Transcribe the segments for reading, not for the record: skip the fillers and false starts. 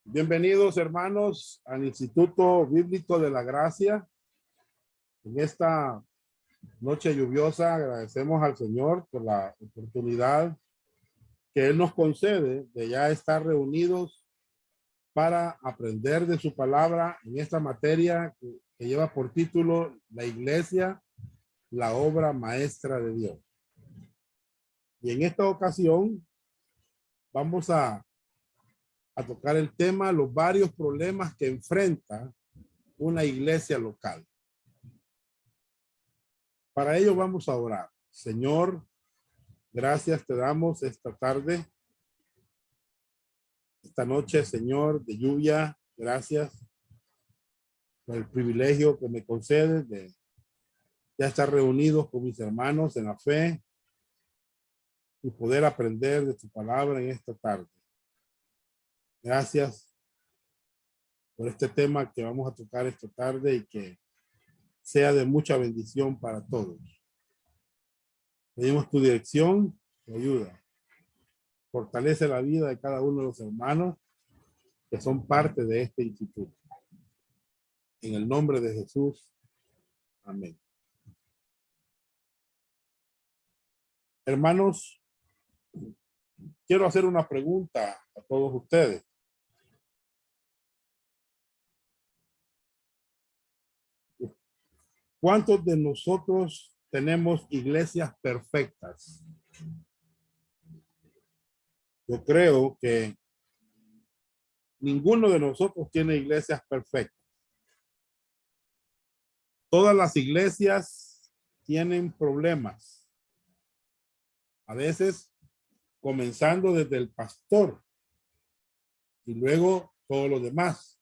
Bienvenidos, hermanos, al Instituto Bíblico de la Gracia. En esta noche lluviosa agradecemos al Señor por la oportunidad que Él nos concede de ya estar reunidos para aprender de su palabra en esta materia que lleva por título La Iglesia, la obra maestra de Dios. Y en esta ocasión vamos a tocar el tema, los varios problemas que enfrenta una iglesia local. Para ello vamos a orar. Señor, gracias te damos esta tarde, esta noche, Señor, de lluvia. Gracias por el privilegio que me concedes de ya estar reunidos con mis hermanos en la fe y poder aprender de tu palabra en esta tarde. Gracias por este tema que vamos a tocar esta tarde y que sea de mucha bendición para todos. Pedimos tu dirección, tu ayuda. Fortalece la vida de cada uno de los hermanos que son parte de este instituto. En el nombre de Jesús. Amén. Hermanos, quiero hacer una pregunta a todos ustedes. ¿Cuántos de nosotros tenemos iglesias perfectas? Yo creo que ninguno de nosotros tiene iglesias perfectas. Todas las iglesias tienen problemas. A veces comenzando desde el pastor y luego todos los demás.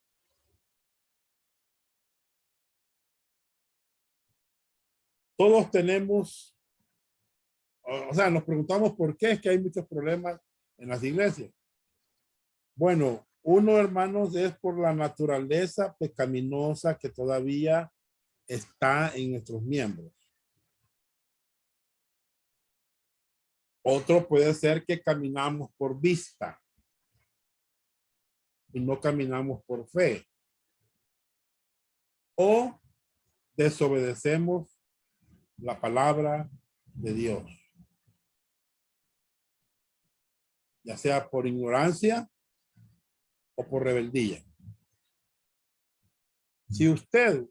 Todos tenemos, o sea, nos preguntamos por qué es que hay muchos problemas en las iglesias. Bueno, uno, hermanos, es por la naturaleza pecaminosa que todavía está en nuestros miembros. Otro puede ser que caminamos por vista y no caminamos por fe. O desobedecemos la palabra de Dios. Ya sea por ignorancia o por rebeldía. Si usted,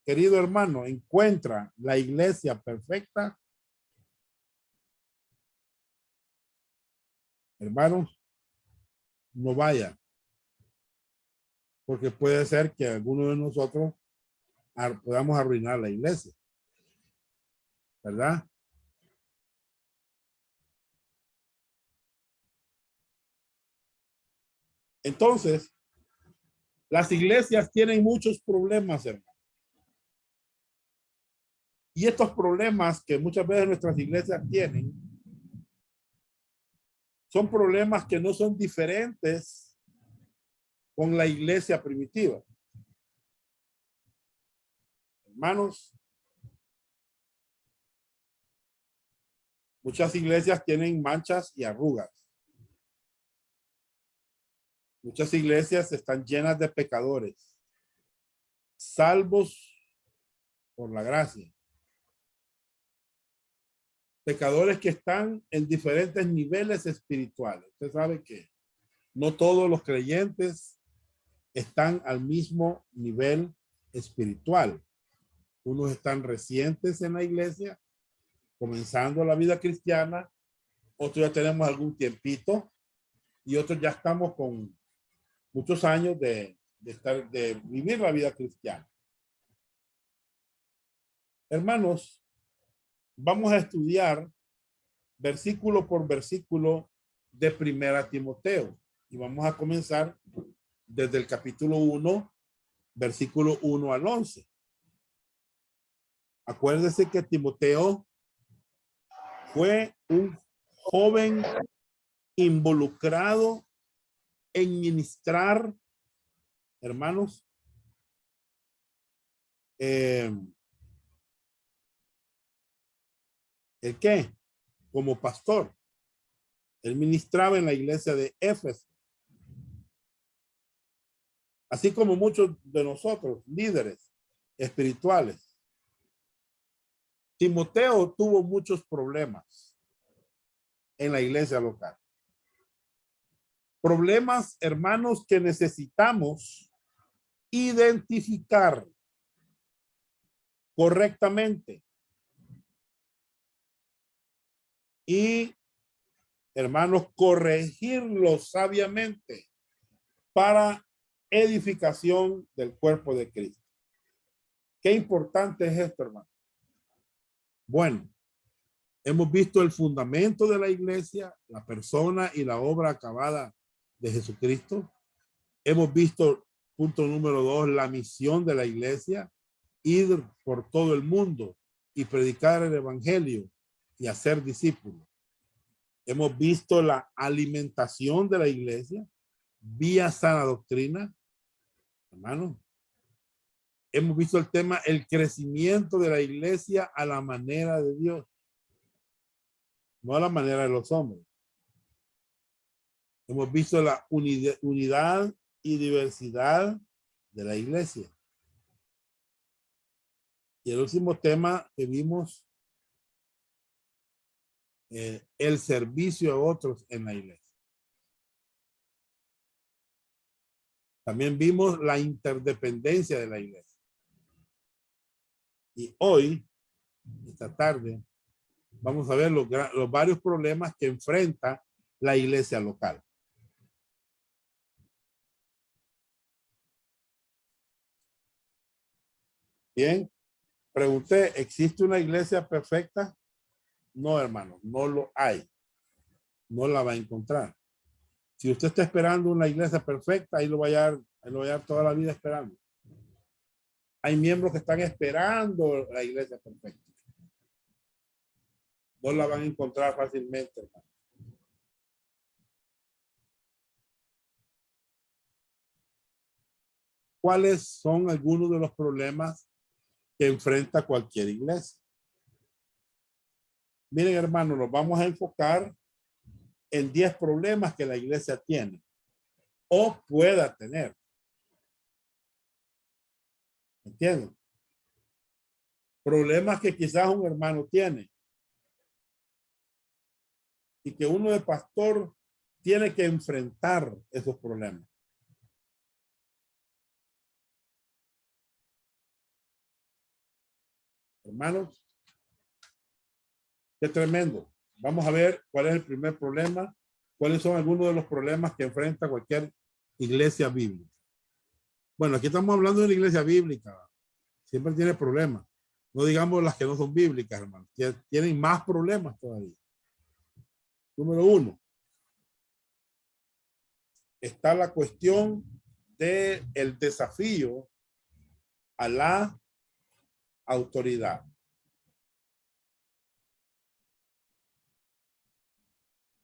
querido hermano, encuentra la iglesia perfecta, hermanos, no vaya. Porque puede ser que alguno de nosotros podamos arruinar la iglesia. ¿Verdad? Entonces, las iglesias tienen muchos problemas, hermano. Y estos problemas que muchas veces nuestras iglesias tienen, son problemas que no son diferentes con la iglesia primitiva. Hermanos, muchas iglesias tienen manchas y arrugas. Muchas iglesias están llenas de pecadores, salvos por la gracia. Pecadores que están en diferentes niveles espirituales. Usted sabe que no todos los creyentes están al mismo nivel espiritual. Unos están recientes en la iglesia, comenzando la vida cristiana. Otros ya tenemos algún tiempito y otros ya estamos con muchos años de vivir la vida cristiana. Hermanos, vamos a estudiar versículo por versículo de Primera Timoteo y vamos a comenzar desde el capítulo 1, versículo 1 al 11. Acuérdese que Timoteo fue un joven involucrado en ministrar, hermanos, ¿el qué? Como pastor. Él ministraba en la iglesia de Éfeso. así como muchos de nosotros, líderes espirituales. Timoteo tuvo muchos problemas en la iglesia local. Problemas, hermanos, que necesitamos identificar correctamente y, hermanos, corregirlos sabiamente para edificación del cuerpo de Cristo. Qué importante es esto, hermano. Bueno, hemos visto el fundamento de la iglesia, la persona y la obra acabada de Jesucristo. Hemos visto, punto número 2, la misión de la iglesia, ir por todo el mundo y predicar el evangelio y hacer discípulos. Hemos visto la alimentación de la iglesia vía sana doctrina, hermano. Hemos visto el tema, el crecimiento de la iglesia a la manera de Dios, no a la manera de los hombres. Hemos visto la unidad y diversidad de la iglesia. Y el último tema que vimos, el servicio a otros en la iglesia. También vimos la interdependencia de la iglesia. Y hoy, esta tarde, vamos a ver los varios problemas que enfrenta la iglesia local. Bien, pregunté, ¿existe una iglesia perfecta? No, hermano, no lo hay. No la va a encontrar. Si usted está esperando una iglesia perfecta, ahí lo va a hallar toda la vida esperando. Hay miembros que están esperando la iglesia perfecta. No la van a encontrar fácilmente, hermano. ¿Cuáles son algunos de los problemas que enfrenta cualquier iglesia? Miren, hermano, nos vamos a enfocar en 10 problemas que la iglesia tiene o pueda tener. ¿Entienden? Problemas que quizás un hermano tiene y que uno de pastor tiene que enfrentar esos problemas. Hermanos, qué tremendo. Vamos a ver cuál es el primer problema, cuáles son algunos de los problemas que enfrenta cualquier iglesia bíblica. Bueno, aquí estamos hablando de una iglesia bíblica. Siempre tiene problemas. No digamos las que no son bíblicas, hermano. Tienen más problemas todavía. Número 1. Está la cuestión del desafío a la autoridad.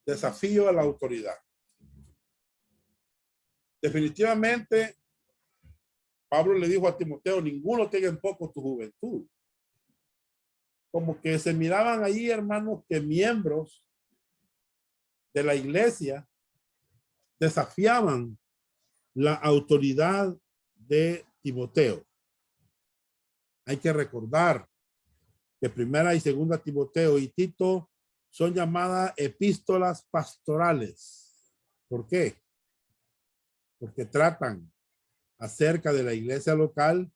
Desafío a la autoridad. Definitivamente, Pablo le dijo a Timoteo, ninguno tenga en poco tu juventud. Como que se miraban ahí, hermanos, que miembros de la iglesia desafiaban la autoridad de Timoteo. Hay que recordar que primera y segunda Timoteo y Tito son llamadas epístolas pastorales. ¿Por qué? Porque tratan acerca de la iglesia local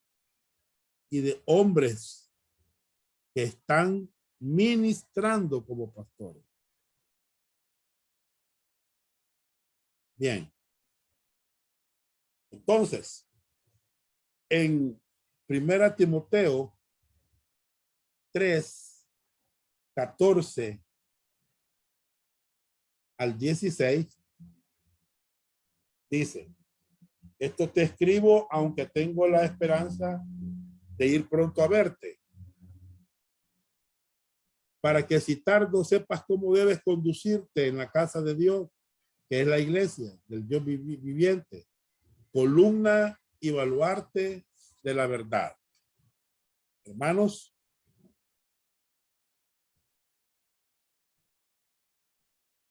y de hombres que están ministrando como pastores. Bien. Entonces, en primera Timoteo 3, 14 al 16, dice, esto te escribo aunque tengo la esperanza de ir pronto a verte, para que si tardo sepas cómo debes conducirte en la casa de Dios, que es la iglesia del Dios viviente, columna y baluarte de la verdad. Hermanos,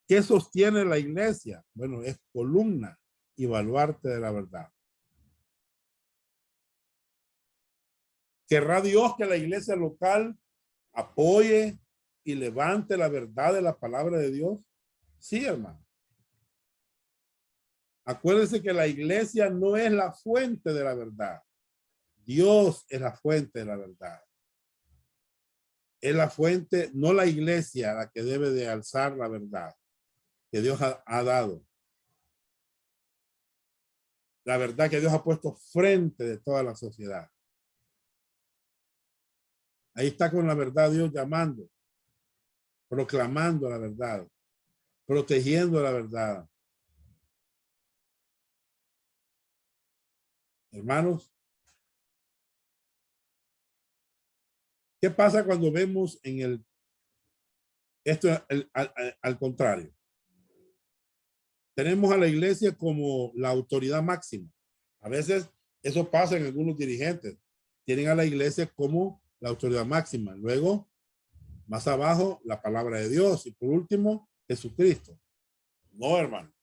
¿qué sostiene la iglesia? Bueno, es columna y baluarte de la verdad. ¿Querrá Dios que la iglesia local apoye y levante la verdad de la palabra de Dios? Sí, hermano. Acuérdense que la iglesia no es la fuente de la verdad. Dios es la fuente de la verdad. Es la fuente, no la iglesia, la que debe de alzar la verdad que Dios ha dado. La verdad que Dios ha puesto frente de toda la sociedad. Ahí está con la verdad Dios llamando, proclamando la verdad, protegiendo la verdad. Hermanos, ¿qué pasa cuando vemos en esto al contrario? Tenemos a la iglesia como la autoridad máxima. A veces eso pasa en algunos dirigentes. Tienen a la iglesia como la autoridad máxima. Luego, más abajo, la palabra de Dios. Y por último, Jesucristo. No, hermano.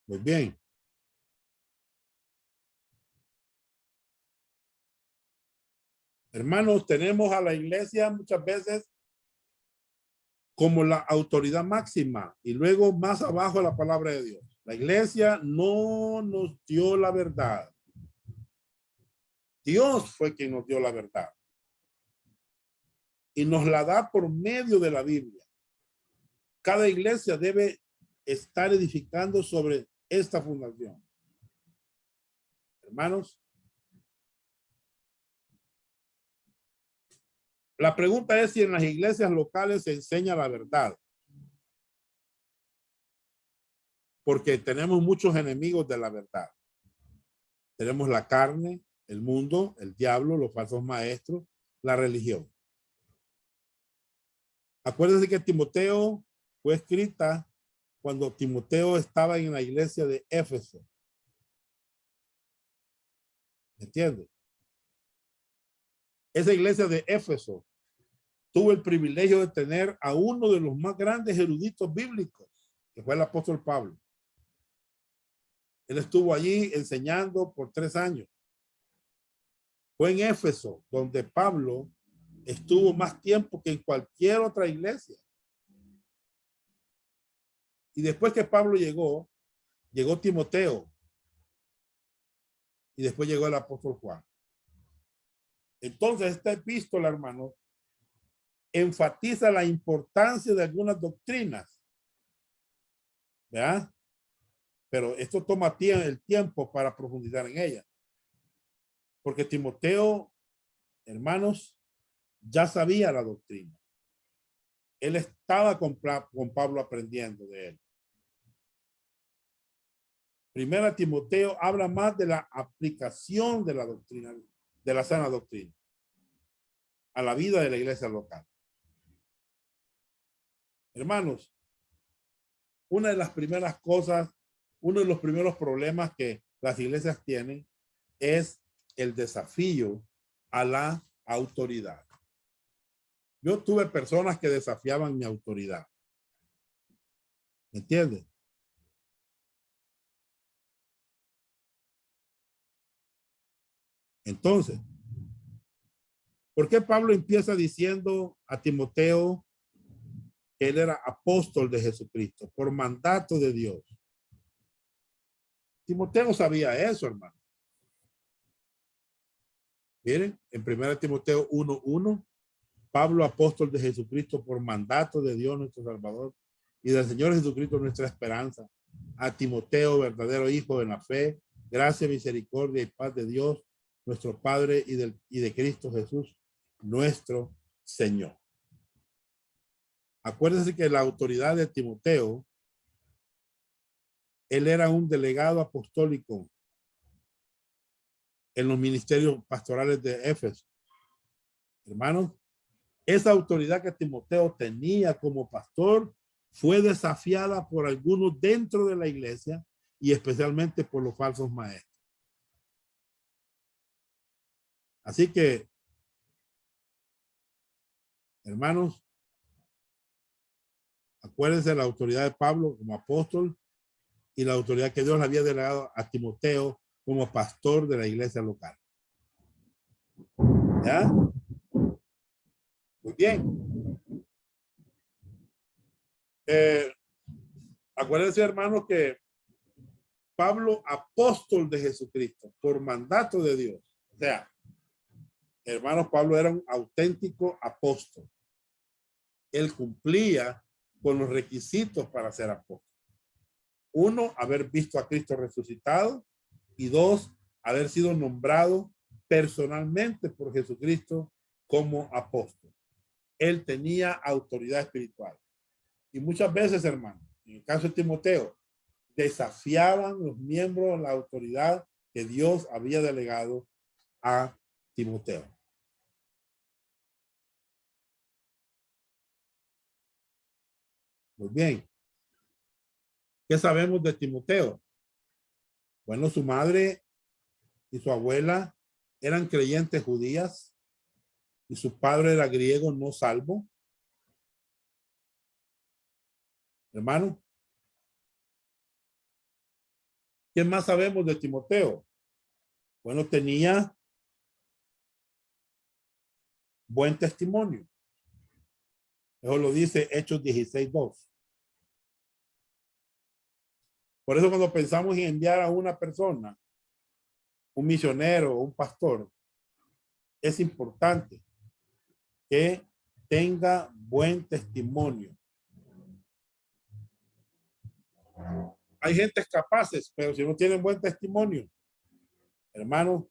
Muy bien. Hermanos, tenemos a la iglesia muchas veces como la autoridad máxima y luego más abajo la palabra de Dios. La iglesia no nos dio la verdad. Dios fue quien nos dio la verdad. Y nos la da por medio de la Biblia. Cada iglesia debe estar edificando sobre esta fundación. Hermanos, la pregunta es si en las iglesias locales se enseña la verdad. Porque tenemos muchos enemigos de la verdad. Tenemos la carne, el mundo, el diablo, los falsos maestros, la religión. Acuérdense que Timoteo fue escrita cuando Timoteo estaba en la iglesia de Éfeso. ¿Me entiende? Esa iglesia de Éfeso tuvo el privilegio de tener a uno de los más grandes eruditos bíblicos, que fue el apóstol Pablo. Él estuvo allí enseñando por 3 años. Fue en Éfeso donde Pablo estuvo más tiempo que en cualquier otra iglesia. Y después que Pablo llegó Timoteo. Y después llegó el apóstol Juan. Entonces, esta epístola, hermano, enfatiza la importancia de algunas doctrinas. ¿Verdad? Pero esto toma el tiempo para profundizar en ella. Porque Timoteo, hermanos, ya sabía la doctrina. Él estaba con Pablo aprendiendo de él. Primera Timoteo habla más de la aplicación de la doctrina, de la sana doctrina, a la vida de la iglesia local. Hermanos, una de las primeras cosas, uno de los primeros problemas que las iglesias tienen es el desafío a la autoridad. Yo tuve personas que desafiaban mi autoridad. ¿Me entiendes? Entonces, ¿por qué Pablo empieza diciendo a Timoteo que él era apóstol de Jesucristo por mandato de Dios? Timoteo sabía eso, hermano. Miren, en 1 Timoteo 1:1, Pablo, apóstol de Jesucristo por mandato de Dios nuestro Salvador y del Señor Jesucristo nuestra esperanza, a Timoteo, verdadero hijo en la fe, gracia, misericordia y paz de Dios, nuestro Padre y de Cristo Jesús, nuestro Señor. Acuérdense que la autoridad de Timoteo, él era un delegado apostólico en los ministerios pastorales de Éfeso. Hermanos, esa autoridad que Timoteo tenía como pastor fue desafiada por algunos dentro de la iglesia y especialmente por los falsos maestros. Así que, hermanos, acuérdense de la autoridad de Pablo como apóstol y la autoridad que Dios le había delegado a Timoteo como pastor de la iglesia local. ¿Ya? Muy bien. Acuérdense, hermanos, que Pablo, apóstol de Jesucristo, por mandato de Dios. O sea, hermanos, Pablo era un auténtico apóstol. Él cumplía con los requisitos para ser apóstol. Uno, haber visto a Cristo resucitado. Y dos, haber sido nombrado personalmente por Jesucristo como apóstol. Él tenía autoridad espiritual. Y muchas veces, hermano, en el caso de Timoteo, desafiaban los miembros la autoridad que Dios había delegado a Timoteo. Muy bien. ¿Qué sabemos de Timoteo? Bueno, su madre y su abuela eran creyentes judías y su padre era griego no salvo. Hermano, ¿qué más sabemos de Timoteo? Bueno, tenía buen testimonio. Eso lo dice Hechos 16:2. Por eso cuando pensamos en enviar a una persona, un misionero, un pastor, es importante que tenga buen testimonio. Hay gentes capaces, pero si no tienen buen testimonio, hermano,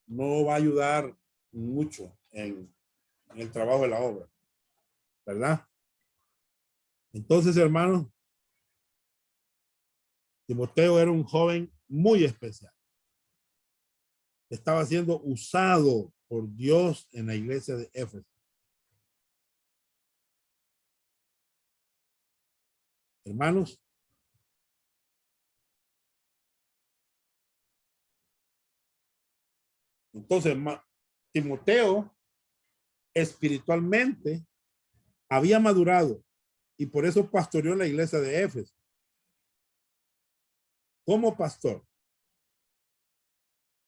no va a ayudar mucho en el trabajo de la obra, ¿verdad? Entonces, hermano, Timoteo era un joven muy especial. Estaba siendo usado por Dios en la iglesia de Éfeso. Hermanos, entonces Timoteo espiritualmente había madurado y por eso pastoreó la iglesia de Éfeso. Como pastor.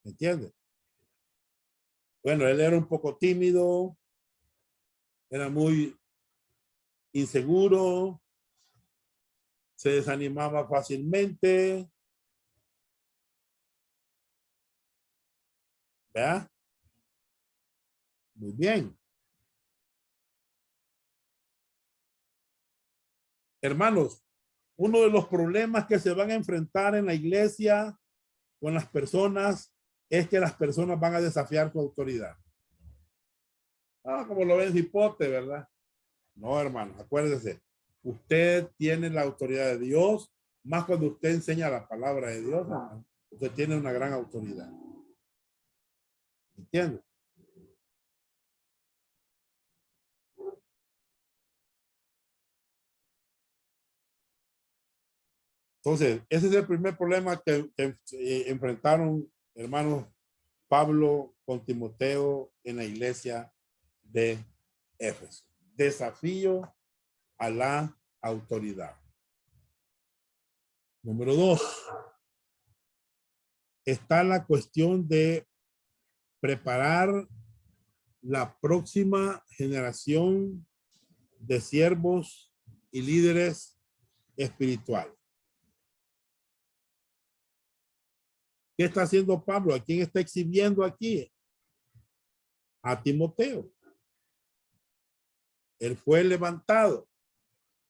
¿Me entiendes? Bueno, él era un poco tímido, era muy inseguro, se desanimaba fácilmente. ¿Verdad? Muy bien. Hermanos, uno de los problemas que se van a enfrentar en la iglesia con las personas es que las personas van a desafiar su autoridad. Ah, como lo ven hipote, ¿verdad? No, hermano, acuérdese. Usted tiene la autoridad de Dios, más cuando usted enseña la palabra de Dios, hermano, usted tiene una gran autoridad. ¿Entiende? Entonces, ese es el primer problema que enfrentaron, hermanos, Pablo con Timoteo en la iglesia de Éfeso. Desafío a la autoridad. Número 2. Está la cuestión de preparar la próxima generación de siervos y líderes espirituales. ¿Qué está haciendo Pablo? ¿A quién está exhibiendo aquí? A Timoteo. Él fue levantado.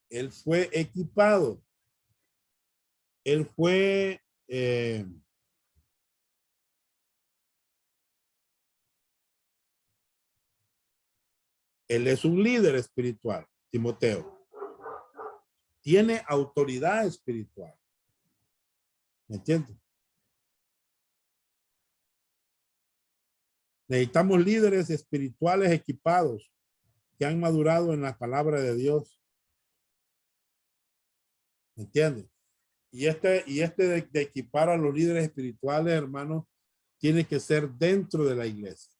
Él fue equipado. Él fue él es un líder espiritual, Timoteo. Tiene autoridad espiritual. ¿Me entiendes? Necesitamos líderes espirituales equipados que han madurado en la palabra de Dios. ¿Me entiendes? Y este de equipar a los líderes espirituales, hermanos, tiene que ser dentro de la iglesia.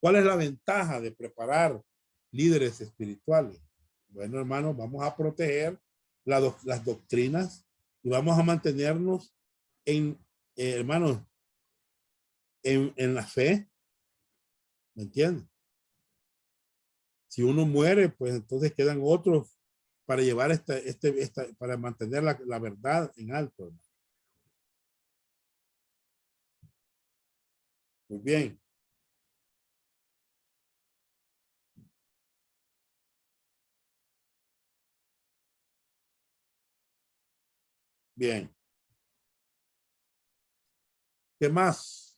¿Cuál es la ventaja de preparar líderes espirituales? Bueno, hermanos, vamos a proteger las doctrinas y vamos a mantenernos en, hermanos, en la fe. ¿Me entienden? Si uno muere, pues entonces quedan otros para llevar para mantener la verdad en alto, hermano. Muy bien. Bien. ¿Qué más?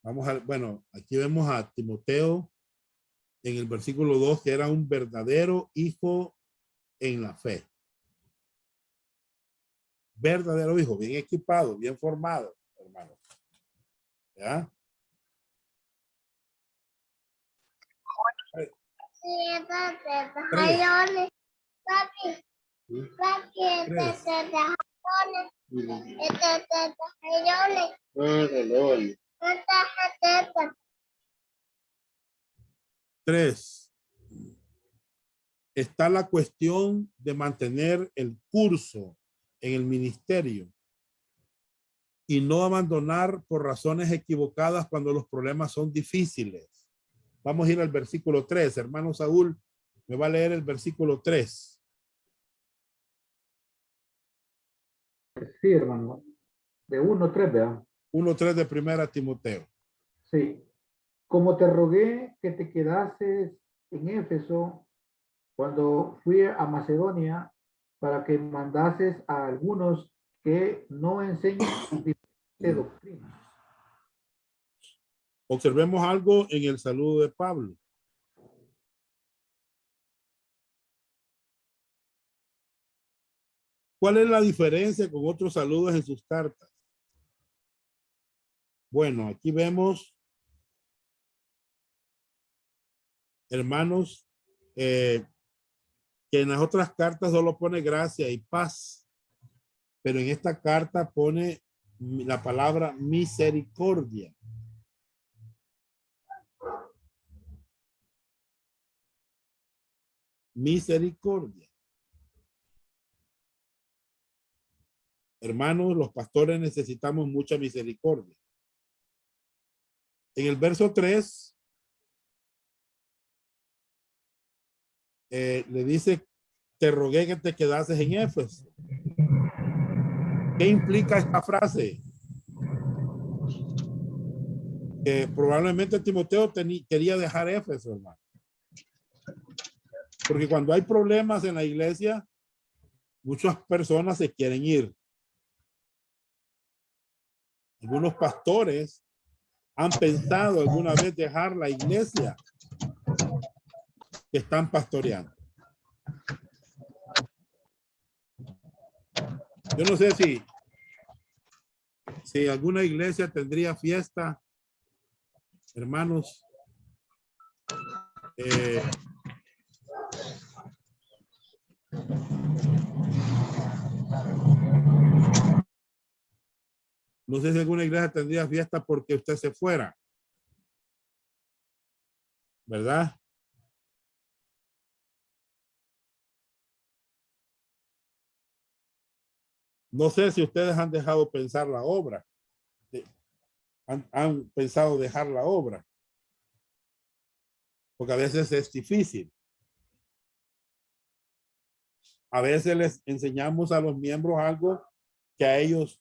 Vamos a, bueno, aquí vemos a Timoteo en el versículo 2, que era un verdadero hijo en la fe. Verdadero hijo, bien equipado, bien formado, hermano. ¿Ya? Tres. Está la cuestión de mantener el curso en el ministerio y no abandonar por razones equivocadas cuando los problemas son difíciles. Vamos a ir al versículo 3. Hermano Saúl, me va a leer el versículo 3. Sí, hermano. De 1-3, ¿verdad? 1:3 de primera Timoteo. Sí. Como te rogué que te quedases en Éfeso cuando fui a Macedonia para que mandases a algunos que no enseñen de doctrina. Observemos algo en el saludo de Pablo. ¿Cuál es la diferencia con otros saludos en sus cartas? Bueno, aquí vemos, hermanos, que en las otras cartas solo pone gracia y paz, pero en esta carta pone la palabra misericordia. Misericordia. Hermanos, los pastores necesitamos mucha misericordia. En el verso 3, le dice, te rogué que te quedases en Éfeso. ¿Qué implica esta frase? Que probablemente Timoteo quería dejar Éfeso, hermano. Porque cuando hay problemas en la iglesia, muchas personas se quieren ir. Algunos pastores han pensado alguna vez dejar la iglesia que están pastoreando. Yo no sé si alguna iglesia tendría fiesta, hermanos. No sé si alguna iglesia tendría fiesta porque usted se fuera, ¿verdad? No sé si ustedes han dejado pensar la obra. Han pensado dejar la obra. Porque a veces es difícil. A veces les enseñamos a los miembros algo que a ellos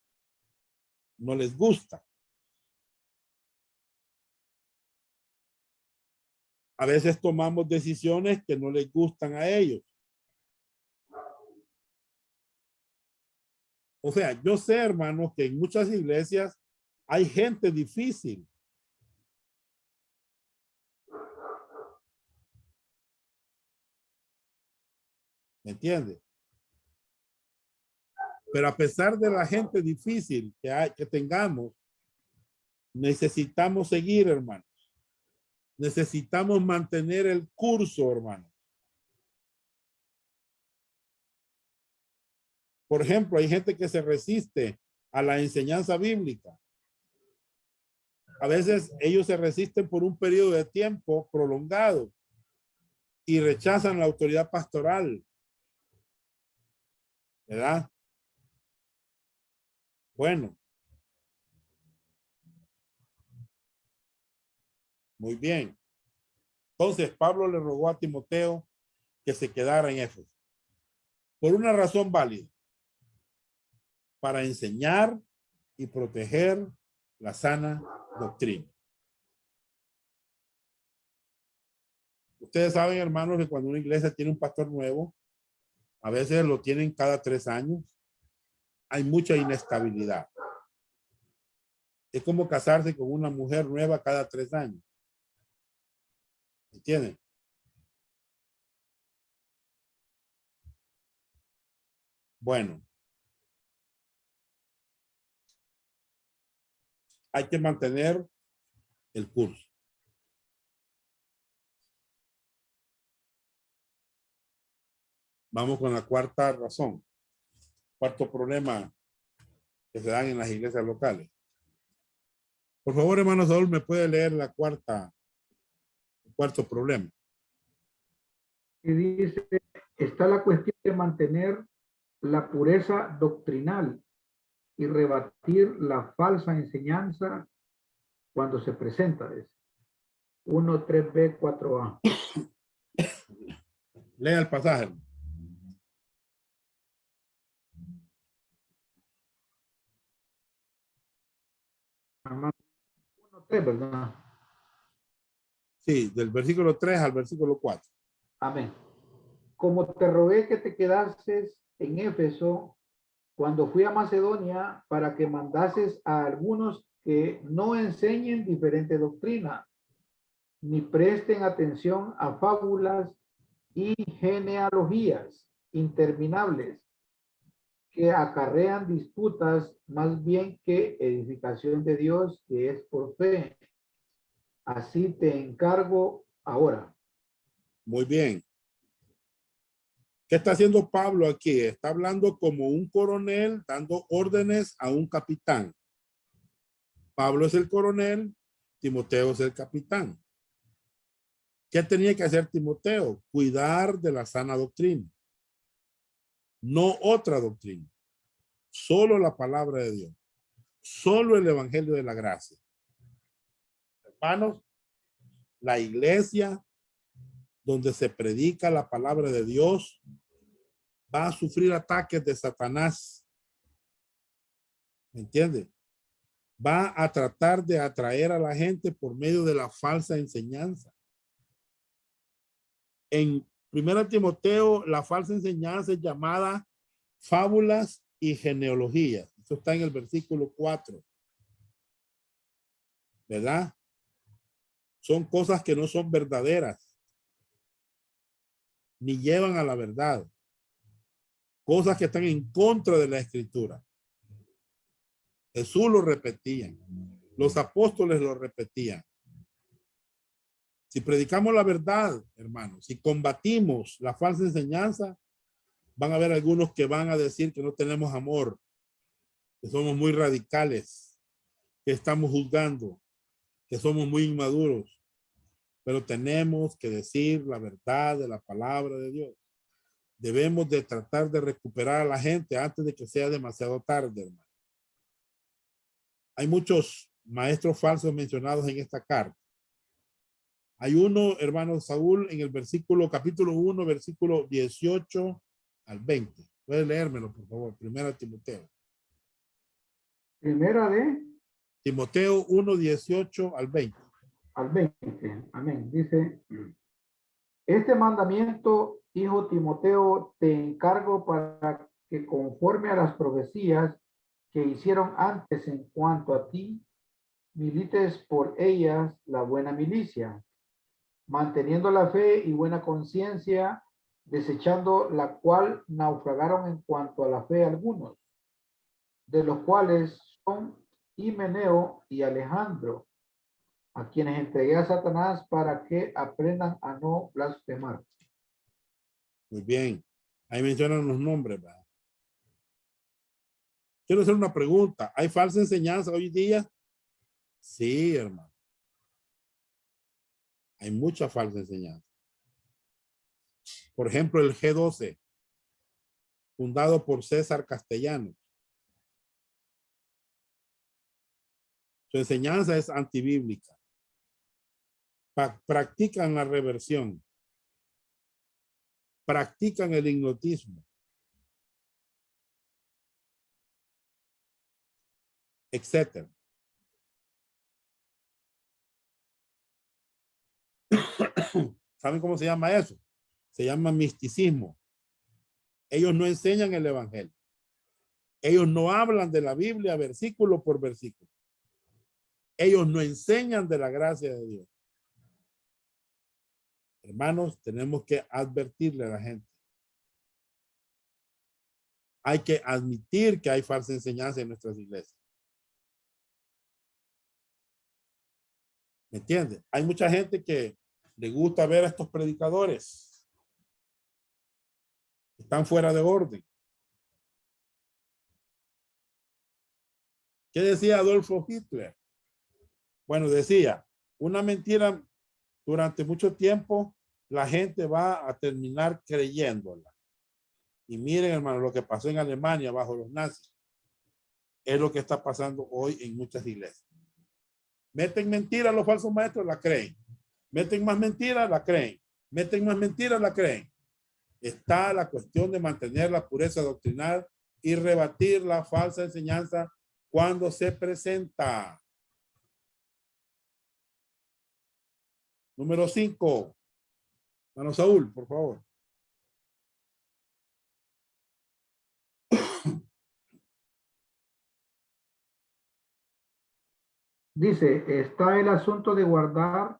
no les gusta. A veces tomamos decisiones que no les gustan a ellos. O sea, yo sé, hermanos, que en muchas iglesias hay gente difícil. ¿Me entiende? Pero a pesar de la gente difícil que tengamos, necesitamos seguir, hermanos. Necesitamos mantener el curso, hermanos. Por ejemplo, hay gente que se resiste a la enseñanza bíblica. A veces ellos se resisten por un periodo de tiempo prolongado y rechazan la autoridad pastoral. ¿verdad? Bueno. Muy bien. Entonces Pablo le rogó a Timoteo que se quedara en Éfeso por una razón válida, para enseñar y proteger la sana doctrina. Ustedes saben, hermanos, que cuando una iglesia tiene un pastor nuevo, a veces lo tienen cada 3 años, hay mucha inestabilidad. Es como casarse con una mujer nueva cada 3 años. ¿Entienden? Bueno, hay que mantener el curso. Vamos con la cuarta razón. Cuarto problema que se dan en las iglesias locales. Por favor, hermano Saúl, ¿me puede leer el cuarto problema? Y dice, está la cuestión de mantener la pureza doctrinal y rebatir la falsa enseñanza cuando se presenta. 1.3b 4a. Lea el pasaje. Amén. 1.3, ¿verdad? Sí, del versículo 3 al versículo 4. Amén. Como te rogué que te quedases en Éfeso cuando fui a Macedonia para que mandases a algunos que no enseñen diferente doctrina, ni presten atención a fábulas y genealogías interminables que acarrean disputas más bien que edificación de Dios que es por fe. Así te encargo ahora. Muy bien. ¿Qué está haciendo Pablo aquí? Está hablando como un coronel dando órdenes a un capitán. Pablo es el coronel, Timoteo es el capitán. ¿Qué tenía que hacer Timoteo? Cuidar de la sana doctrina. No otra doctrina. Solo la palabra de Dios. Solo el evangelio de la gracia. Hermanos, la iglesia donde se predica la palabra de Dios va a sufrir ataques de Satanás. ¿Me entiende? Va a tratar de atraer a la gente por medio de la falsa enseñanza. En 1 Timoteo, la falsa enseñanza es llamada fábulas y genealogías. Esto está en el versículo 4. ¿Verdad? Son cosas que no son verdaderas, ni llevan a la verdad. Cosas que están en contra de la escritura. Jesús lo repetía. Los apóstoles lo repetían. Si predicamos la verdad, hermanos, si combatimos la falsa enseñanza, van a haber algunos que van a decir que no tenemos amor, que somos muy radicales, que estamos juzgando, que somos muy inmaduros. Pero tenemos que decir la verdad de la palabra de Dios. Debemos de tratar de recuperar a la gente antes de que sea demasiado tarde, hermano. Hay muchos maestros falsos mencionados en esta carta. Hay uno, hermano Saúl, en el versículo, capítulo 1, versículo 18 al 20. Puedes leérmelo, por favor. Primera Timoteo. Primera de Timoteo 1, 18 al 20. al 20. Amén. Dice, este mandamiento, hijo Timoteo, te encargo para que conforme a las profecías que hicieron antes en cuanto a ti, milites por ellas la buena milicia, manteniendo la fe y buena conciencia, desechando la cual naufragaron en cuanto a la fe algunos, de los cuales son Himeneo y Alejandro, a quienes entregué a Satanás para que aprendan a no blasfemar. Muy bien. Ahí mencionan los nombres, ¿verdad? Quiero hacer una pregunta. ¿Hay falsa enseñanza hoy día? Sí, hermano. Hay mucha falsa enseñanza. Por ejemplo, el G12. fundado por César Castellanos. Su enseñanza es antibíblica. Practican la reversión. Practican el hipnotismo, etcétera. ¿Saben cómo se llama eso? Se llama misticismo. Ellos no enseñan el evangelio. Ellos no hablan de la Biblia versículo por versículo. Ellos no enseñan de la gracia de Dios. Hermanos, tenemos que advertirle a la gente. Hay que admitir que hay falsa enseñanza en nuestras iglesias. ¿Me entiende? Hay mucha gente que le gusta ver a estos predicadores. Están fuera de orden. ¿Qué decía Adolfo Hitler? Bueno, decía, una mentira durante mucho tiempo, la gente va a terminar creyéndola. Y miren, hermano, lo que pasó en Alemania bajo los nazis. Es lo que está pasando hoy en muchas iglesias. Meten mentiras los falsos maestros, la creen. Meten más mentiras, la creen. Meten más mentiras, la creen. Está la cuestión de mantener la pureza doctrinal y rebatir la falsa enseñanza cuando se presenta. Número 5. Hermano Saúl, por favor. Dice, está el asunto de guardar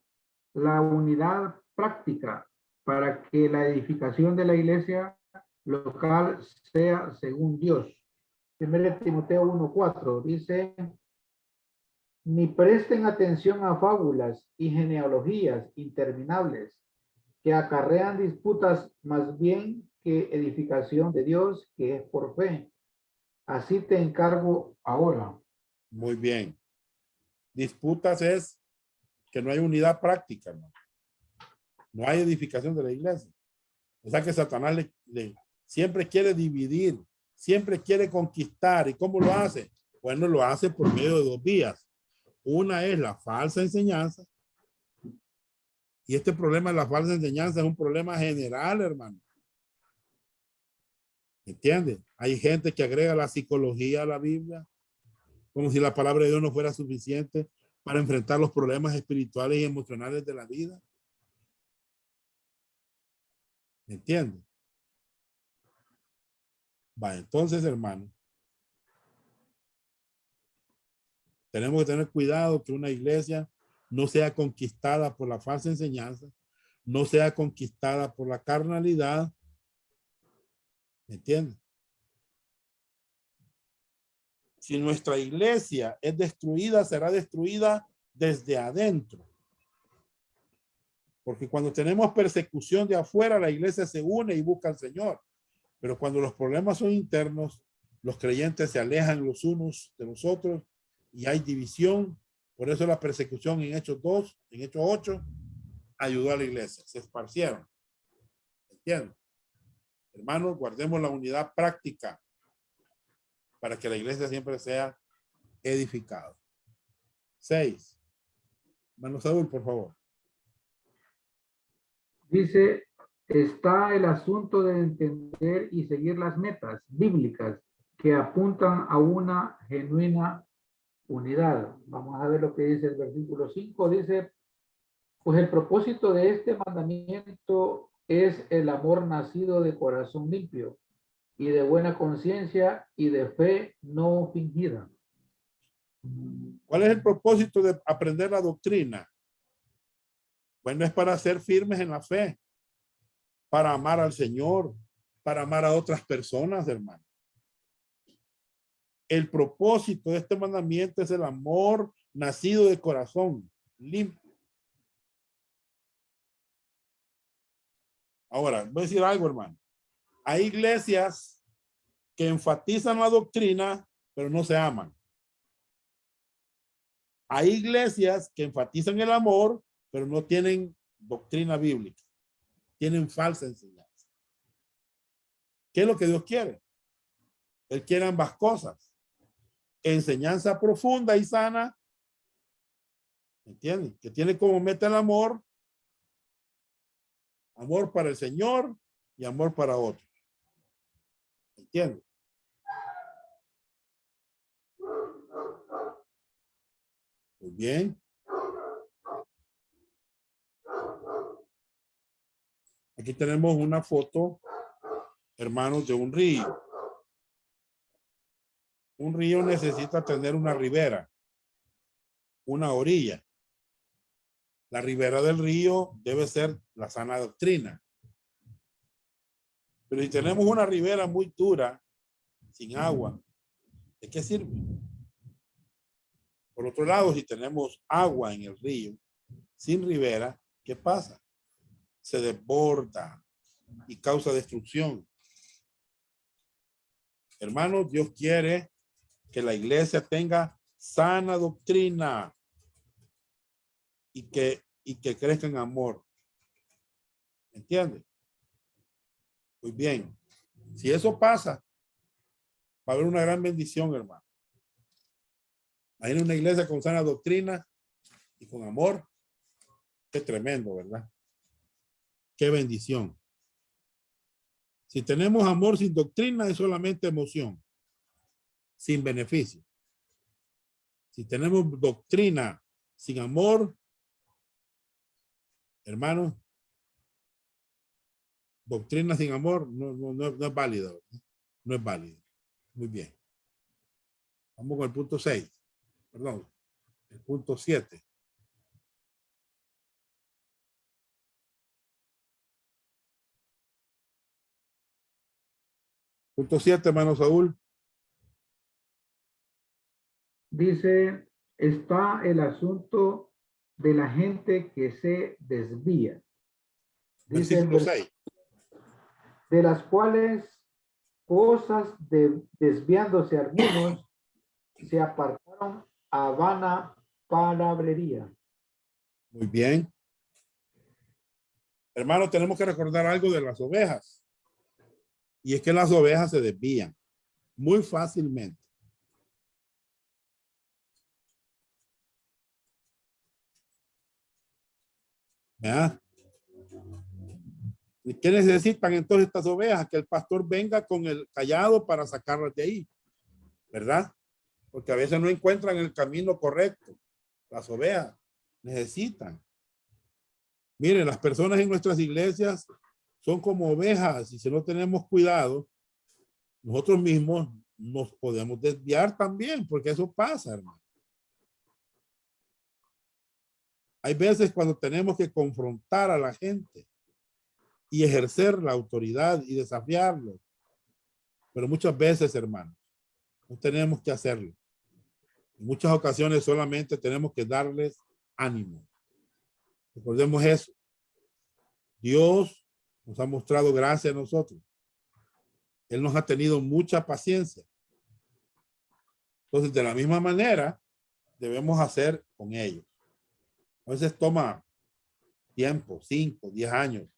la unidad práctica para que la edificación de la iglesia local sea según Dios. 1 Timoteo 1:4 dice, ni presten atención a fábulas y genealogías interminables que acarrean disputas, más bien que edificación de Dios que es por fe. Así te encargo ahora. Muy bien. Disputas es que no hay unidad práctica, ¿no? No hay edificación de la iglesia. O sea que Satanás siempre quiere dividir, siempre quiere conquistar. ¿Y cómo lo hace? Bueno, lo hace por medio de dos vías. Una es la falsa enseñanza. Y este problema de la falsa enseñanza es un problema general, hermano. ¿Entiendes? Hay gente que agrega la psicología a la Biblia, como si la palabra de Dios no fuera suficiente para enfrentar los problemas espirituales y emocionales de la vida. ¿Me entiendes? Va, entonces, hermano, tenemos que tener cuidado que una iglesia no sea conquistada por la falsa enseñanza, no sea conquistada por la carnalidad. ¿Me entiendes? Si nuestra iglesia es destruida, será destruida desde adentro. Porque cuando tenemos persecución de afuera, la iglesia se une y busca al Señor. Pero cuando los problemas son internos, los creyentes se alejan los unos de los otros y hay división. Por eso la persecución en Hechos 2, en Hechos 8, ayudó a la iglesia. Se esparcieron. ¿Entienden? Hermanos, guardemos la unidad práctica para que la iglesia siempre sea edificada. 6. Hermano Saúl, por favor. Dice, está el asunto de entender y seguir las metas bíblicas que apuntan a una genuina unidad. Vamos a ver lo que dice el versículo 5. Dice, pues el propósito de este mandamiento es el amor nacido de corazón limpio y de buena conciencia y de fe no fingida. ¿Cuál es el propósito de aprender la doctrina? Bueno, es para ser firmes en la fe, para amar al Señor, para amar a otras personas, hermano. El propósito de este mandamiento es el amor nacido de corazón limpio. Ahora, voy a decir algo, hermano. Hay iglesias que enfatizan la doctrina, pero no se aman. Hay iglesias que enfatizan el amor, pero no tienen doctrina bíblica. Tienen falsa enseñanza. ¿Qué es lo que Dios quiere? Él quiere ambas cosas. Enseñanza profunda y sana. ¿Entienden? Que tiene como meta el amor. Amor para el Señor y amor para otros. ¿Entienden? Muy bien. Aquí tenemos una foto, hermanos, de un río. Un río necesita tener una ribera, una orilla. La ribera del río debe ser la sana doctrina. Pero si tenemos una ribera muy dura, sin agua, ¿de qué sirve? Por otro lado, si tenemos agua en el río, sin ribera, ¿qué pasa? Se desborda y causa destrucción. Hermanos, Dios quiere que la iglesia tenga sana doctrina y que crezca en amor. ¿Entiende? Muy bien. Si eso pasa, va a haber una gran bendición, hermano. Hay una iglesia con sana doctrina y con amor. Qué tremendo, ¿verdad? Qué bendición. Si tenemos amor sin doctrina, es solamente emoción, sin beneficio. Si tenemos doctrina sin amor, hermano, doctrina sin amor no es válido. No es válido. Muy bien. Vamos con el punto 6. Perdón, el punto 7. Punto 7, hermano Saúl. Dice, está el asunto de la gente que se desvía. Dice el Versículo 6. de las cuales cosas desviándose algunos se apartaron a vana palabrería. Muy bien. Hermano, tenemos que recordar algo de las ovejas. Y es que las ovejas se desvían muy fácilmente. ¿Verdad? ¿Qué necesitan entonces estas ovejas? Que el pastor venga con el callado para sacarlas de ahí, ¿verdad? Porque a veces no encuentran el camino correcto. Las ovejas necesitan. Miren, las personas en nuestras iglesias son como ovejas y si no tenemos cuidado, nosotros mismos nos podemos desviar también, porque eso pasa, hermano. Hay veces cuando tenemos que confrontar a la gente y ejercer la autoridad y desafiarlo. Pero muchas veces, hermanos, no tenemos que hacerlo. En muchas ocasiones solamente tenemos que darles ánimo. Recordemos eso. Dios nos ha mostrado gracia a nosotros. Él nos ha tenido mucha paciencia. Entonces, de la misma manera, debemos hacer con ellos. A veces toma tiempo, 5, 10 años,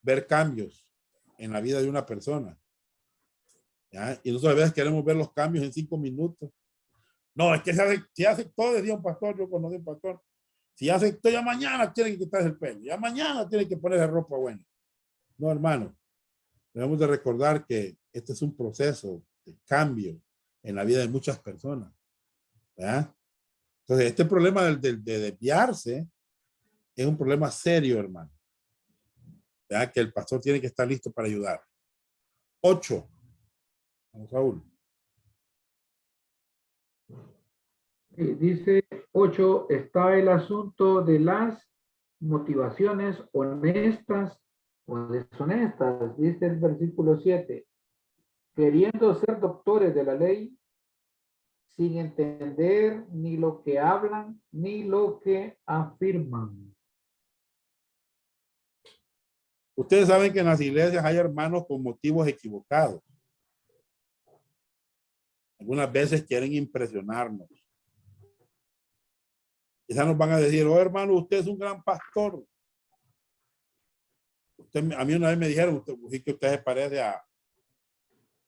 ver cambios en la vida de una persona. ¿Ya? Y nosotros a veces queremos ver los cambios en 5 minutos. No, es que si aceptó, decía un pastor, yo conocí un pastor. Si aceptó, ya mañana tiene que quitarse el pelo. Ya mañana tiene que ponerse ropa buena. No, hermano. Debemos de recordar que este es un proceso de cambio en la vida de muchas personas. ¿Verdad? Entonces, este problema de desviarse es un problema serio, hermano. ¿Verdad? Que el pastor tiene que estar listo para ayudar. 8. Vamos, Saúl. Dice 8, está el asunto de las motivaciones honestas o deshonestas. Dice el versículo 7, queriendo ser doctores de la ley, sin entender ni lo que hablan ni lo que afirman. Ustedes saben que en las iglesias hay hermanos con motivos equivocados. Algunas veces quieren impresionarnos. Quizás nos van a decir, oh hermano, usted es un gran pastor. A mí una vez me dijeron que usted se parece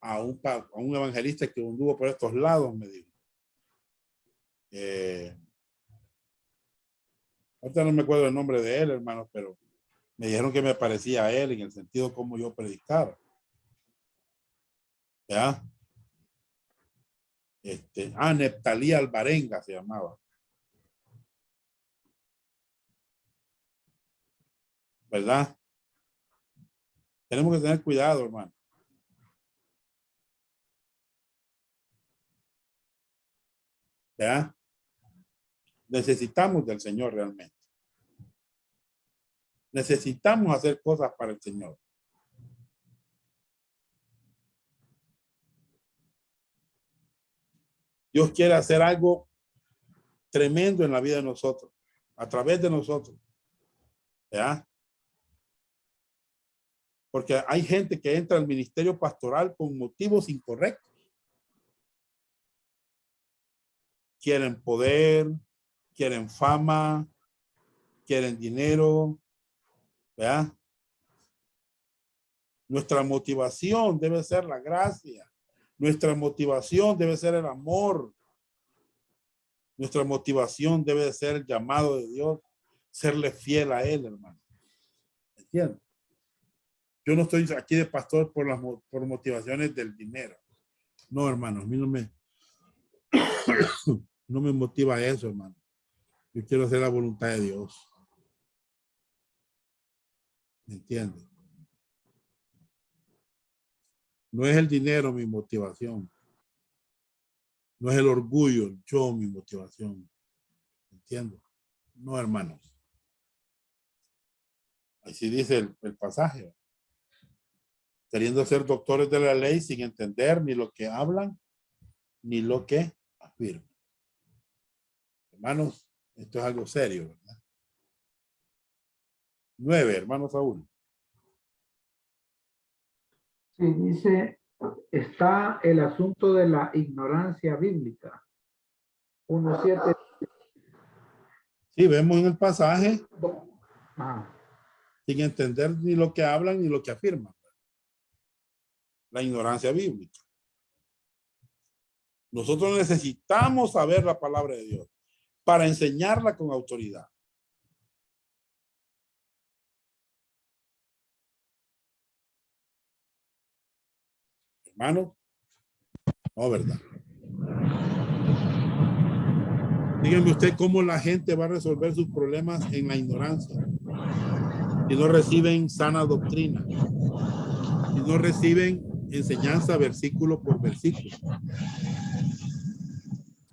a un evangelista que anduvo por estos lados, me dijo. Ahorita no me acuerdo el nombre de él, hermano, pero me dijeron que me parecía a él en el sentido como yo predicaba. ¿Ya? Neptalí Alvarenga se llamaba. ¿Verdad? Tenemos que tener cuidado, hermano. ¿Ya? Necesitamos del Señor realmente. Necesitamos hacer cosas para el Señor. Dios quiere hacer algo tremendo en la vida de nosotros, a través de nosotros. ¿Ya? Porque hay gente que entra al ministerio pastoral con motivos incorrectos. Quieren poder, quieren fama, quieren dinero. ¿Ya? Nuestra motivación debe ser la gracia. Nuestra motivación debe ser el amor. Nuestra motivación debe ser el llamado de Dios, serle fiel a Él, hermano. ¿Entiendes? Yo no estoy aquí de pastor por motivaciones del dinero. No, hermano, a mí no me motiva eso, hermano. Yo quiero hacer la voluntad de Dios. ¿Me entiendes? No es el dinero mi motivación. No es el orgullo, yo mi motivación. ¿Me entiendes? No, hermanos. Así dice el pasaje. Queriendo ser doctores de la ley sin entender ni lo que hablan ni lo que afirman. Hermanos, esto es algo serio, ¿verdad? 9, hermano Saúl. Sí, dice, está el asunto de la ignorancia bíblica. 1:7. Sí, vemos en el pasaje, Ah, sin entender ni lo que hablan ni lo que afirman. La ignorancia bíblica. Nosotros necesitamos saber la palabra de Dios para enseñarla con autoridad. Hermano, no, ¿verdad? Dígame usted cómo la gente va a resolver sus problemas en la ignorancia. Si no reciben sana doctrina. Si no reciben enseñanza versículo por versículo.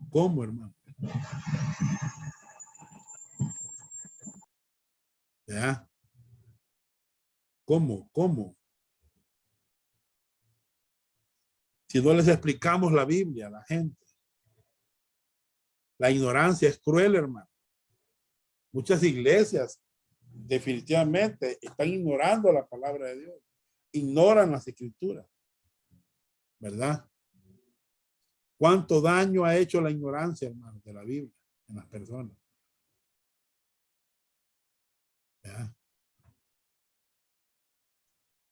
¿Cómo, hermano? ¿Ya? ¿Cómo? ¿Cómo? Si no les explicamos la Biblia a la gente. La ignorancia es cruel, hermano. Muchas iglesias definitivamente están ignorando la palabra de Dios. Ignoran las escrituras. ¿Verdad? ¿Cuánto daño ha hecho la ignorancia, hermano, de la Biblia en las personas? ¿Ya?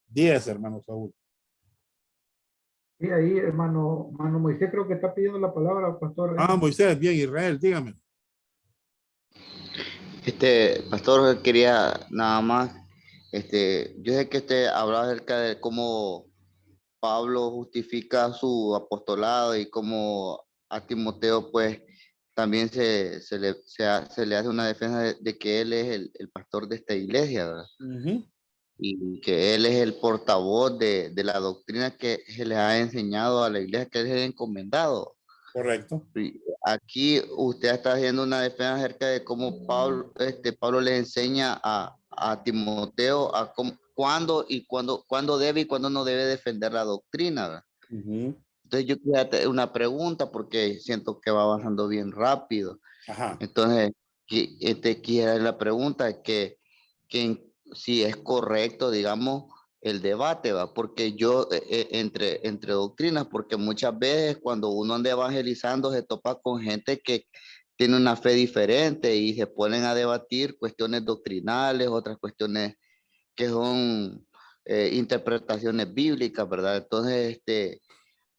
10, hermano Saúl. y ahí, hermano Moisés, creo que está pidiendo la palabra, pastor. Moisés, bien, Israel, dígame. Pastor, quería nada más, yo sé que usted hablaba acerca de cómo Pablo justifica su apostolado y cómo a Timoteo, pues, también se le hace una defensa de que él es el pastor de esta iglesia, ¿verdad? Y que él es el portavoz de la doctrina que se les ha enseñado a la iglesia, que él es el encomendado. Correcto. Aquí usted está haciendo una defensa acerca de cómo Pablo le enseña a Timoteo a cuándo debe y cuándo no debe defender la doctrina, ¿verdad? Entonces yo quería hacer una pregunta porque siento que va avanzando bien rápido. Ajá. Entonces, quiero la pregunta si es correcto, digamos, el debate, ¿va? Porque entre doctrinas, porque muchas veces cuando uno anda evangelizando se topa con gente que tiene una fe diferente y se ponen a debatir cuestiones doctrinales, otras cuestiones que son interpretaciones bíblicas, ¿verdad? Entonces,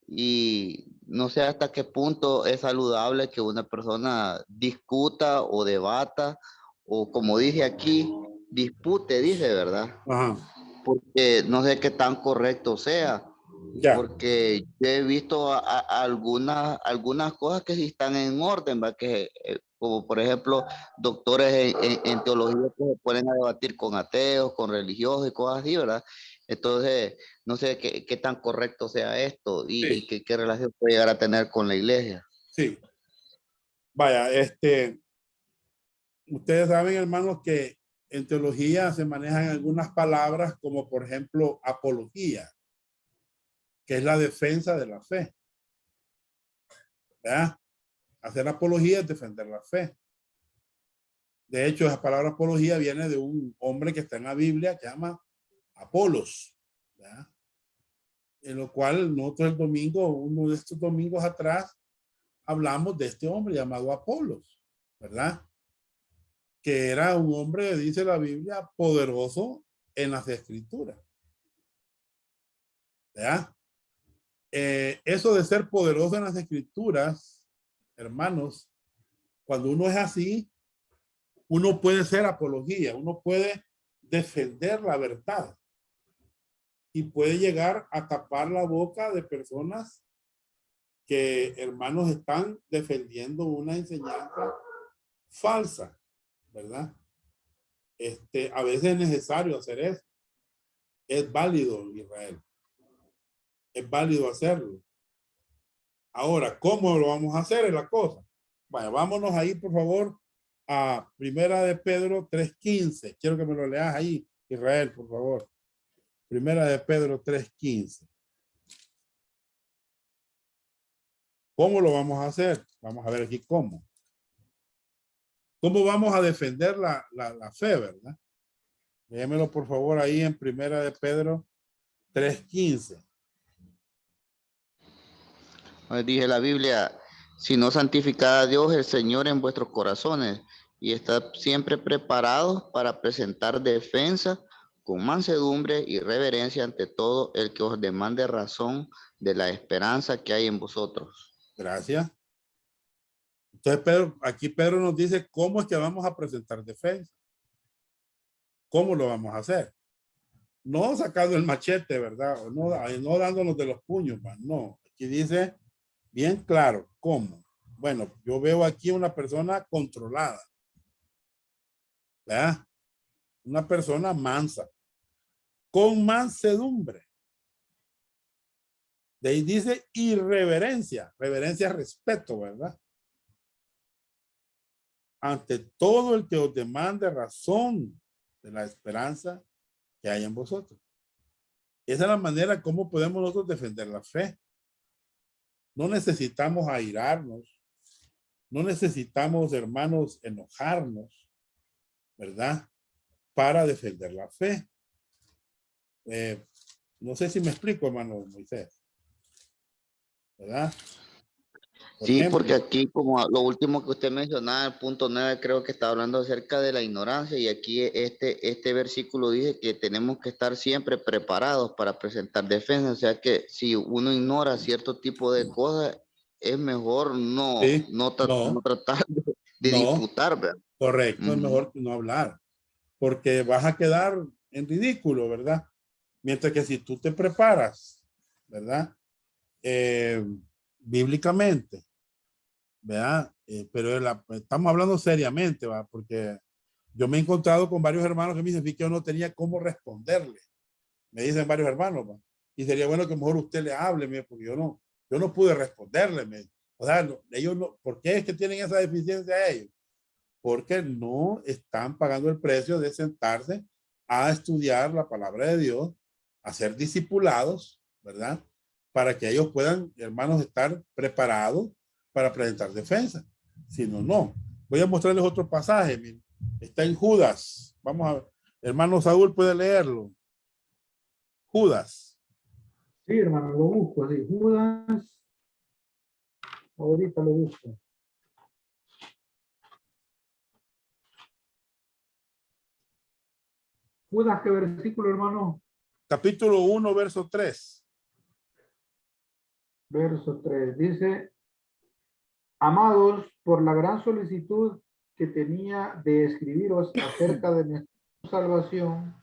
y no sé hasta qué punto es saludable que una persona discuta o debata, o como dije aquí, dispute, dice, ¿verdad? Ajá. Porque no sé qué tan correcto sea, Ya. porque yo he visto algunas cosas que sí están en orden, ¿va? Que, como por ejemplo, doctores en teología que se ponen a debatir con ateos, con religiosos y cosas así, ¿verdad? Entonces, no sé qué tan correcto sea esto y Sí, qué relación puede llegar a tener con la iglesia. sí. Vaya, ustedes saben, hermanos, que en teología se manejan algunas palabras como, por ejemplo, apología, que es la defensa de la fe. ¿Verdad? Hacer apología es defender la fe. De hecho, esa palabra apología viene de un hombre que está en la Biblia que se llama Apolos. ¿Verdad? En lo cual nosotros el domingo, uno de estos domingos atrás, hablamos de este hombre llamado Apolos, ¿verdad? Que era un hombre, dice la Biblia, poderoso en las escrituras. ¿Verdad? Eso de ser poderoso en las escrituras, hermanos, cuando uno es así, uno puede ser apología, uno puede defender la verdad y puede llegar a tapar la boca de personas que, hermanos, están defendiendo una enseñanza falsa, ¿verdad? A veces es necesario hacer eso. Es válido, Israel. Es válido hacerlo. Ahora, ¿cómo lo vamos a hacer? Es la cosa. Bueno, vámonos ahí, por favor, a Primera de Pedro 3:15. Quiero que me lo leas ahí, Israel, por favor. Primera de Pedro 3:15. ¿Cómo lo vamos a hacer? Vamos a ver aquí cómo. ¿Cómo vamos a defender la fe, verdad? Léemelo, por favor, ahí en Primera de Pedro 3:15. Dije la Biblia, sino santificad a Dios el Señor en vuestros corazones y estad siempre preparados para presentar defensa con mansedumbre y reverencia ante todo el que os demande razón de la esperanza que hay en vosotros. Gracias. Entonces, aquí Pedro nos dice cómo es que vamos a presentar defensa. ¿Cómo lo vamos a hacer? No sacando el machete, ¿verdad? O no dándonos de los puños, man. No. Aquí dice bien claro cómo. Bueno, yo veo aquí una persona controlada, ¿verdad? Una persona mansa, con mansedumbre. De ahí dice irreverencia, reverencia, respeto, ¿verdad? Ante todo el que os demande razón de la esperanza que hay en vosotros. Esa es la manera como podemos nosotros defender la fe. No necesitamos airarnos, no necesitamos, hermanos, enojarnos, ¿verdad? Para defender la fe. No sé si me explico, hermano Moisés, ¿verdad? Por Sí, porque ejemplo, aquí, como lo último que usted mencionaba, el punto 9, creo que está hablando acerca de la ignorancia, y aquí este versículo dice que tenemos que estar siempre preparados para presentar defensa, o sea que si uno ignora cierto tipo de cosas, es mejor sí, no no, tratar de no, disputar, ¿verdad? correcto, es Ujú. mejor no hablar, porque vas a quedar en ridículo, ¿verdad? Mientras que si tú te preparas, ¿verdad? Eh, bíblicamente, ¿verdad? Pero estamos hablando seriamente, ¿va? Porque yo me he encontrado con varios hermanos que me dicen que yo no tenía cómo responderle. Me dicen varios hermanos, ¿va? Y sería bueno que mejor usted le hable, porque yo no pude responderle. O sea, ellos no, ¿por qué es que tienen esa deficiencia ellos? Porque no están pagando el precio de sentarse a estudiar la palabra de Dios, a ser discipulados, ¿verdad? Para que ellos puedan, hermanos, estar preparados para presentar defensa. Si no, no. Voy a mostrarles otro pasaje. Miren. Está en Judas. Vamos a ver. Hermano Saúl puede leerlo. Judas. Sí, hermano, lo busco. Sí, Judas, ahorita lo busco. Judas, ¿qué versículo, hermano? Capítulo 1, verso 3. Verso 3 dice, amados, por la gran solicitud que tenía de escribiros acerca de nuestra salvación,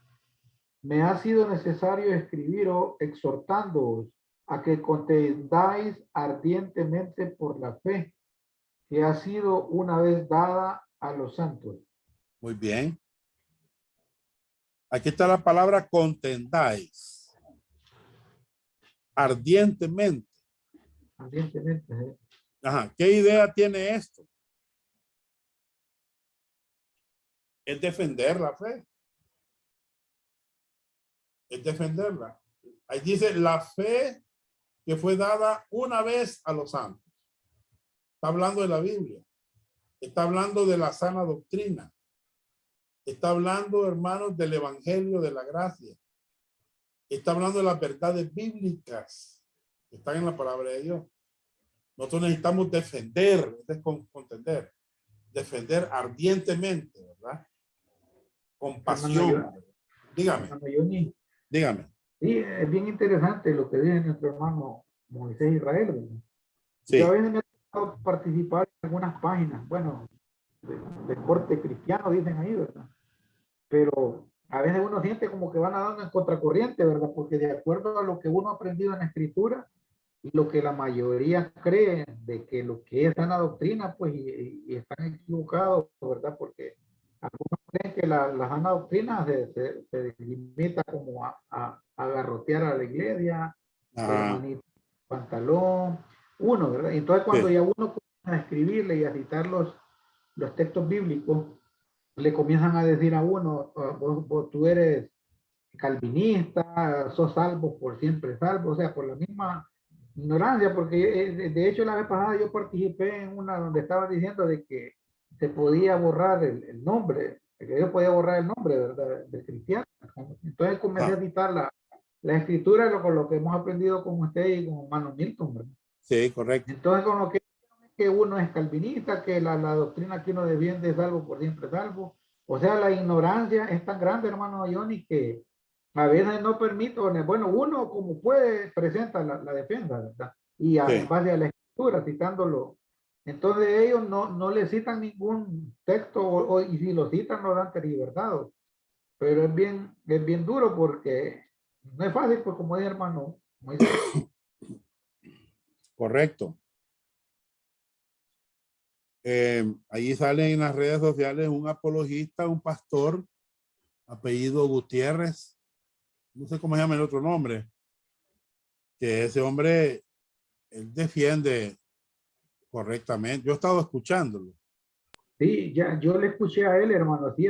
me ha sido necesario escribiros exhortándoos a que contendáis ardientemente por la fe que ha sido una vez dada a los santos. Muy bien. Aquí está la palabra contendáis. Ardientemente. Ardientemente. Ajá. ¿Qué idea tiene esto? Es defender la fe. Es defenderla. Ahí dice la fe que fue dada una vez a los santos. Está hablando de la Biblia. Está hablando de la sana doctrina. Está hablando, hermanos, del evangelio de la gracia. Está hablando de las verdades bíblicas que están en la palabra de Dios. Nosotros necesitamos defender, es contender, defender ardientemente, ¿verdad? Con pasión. Dígame, dígame. Sí, es bien interesante lo que dice nuestro hermano Moisés Israel, ¿verdad? Sí. Yo a veces me ha tocado participar en algunas páginas, bueno, de corte cristiano, dicen ahí, ¿verdad? Pero a veces uno siente como que van nadando en contracorriente, ¿verdad? Porque de acuerdo a lo que uno ha aprendido en la escritura y lo que la mayoría cree de que lo que es sana doctrina, pues, y están equivocados, ¿verdad? Porque algunos creen que la sana doctrina se limita como a garrotear a la iglesia, con la manita, pantalón, uno, ¿verdad? Entonces cuando ya uno comienza a escribirle y a citar los textos bíblicos, le comienzan a decir a uno, tú eres calvinista, sos salvo por siempre salvo, o sea, por la misma ignorancia, porque de hecho la vez pasada yo participé en una donde estaba diciendo de que se podía borrar el nombre, que yo podía borrar el nombre, ¿verdad?, del cristiano. Entonces comencé a citar la escritura con lo que hemos aprendido con usted y con hermano Milton, ¿verdad? Sí, correcto. Entonces con lo que uno es calvinista, que la doctrina que uno defiende es salvo por siempre salvo. O sea, la ignorancia es tan grande, hermano Johnny, que a veces no permito, bueno, uno como puede presenta la defensa, ¿verdad? Y en base a la escritura, citándolo. Entonces ellos no le citan ningún texto y si lo citan no dan tergiversado. Pero es bien duro porque no es fácil, pues como dice hermano Moisés. Correcto. Ahí sale en las redes sociales un apologista, un pastor, apellido Gutiérrez, no sé cómo se llama el otro nombre, que ese hombre, él defiende correctamente. Yo he estado escuchándolo. Sí, ya, yo le escuché a él, hermano, sí,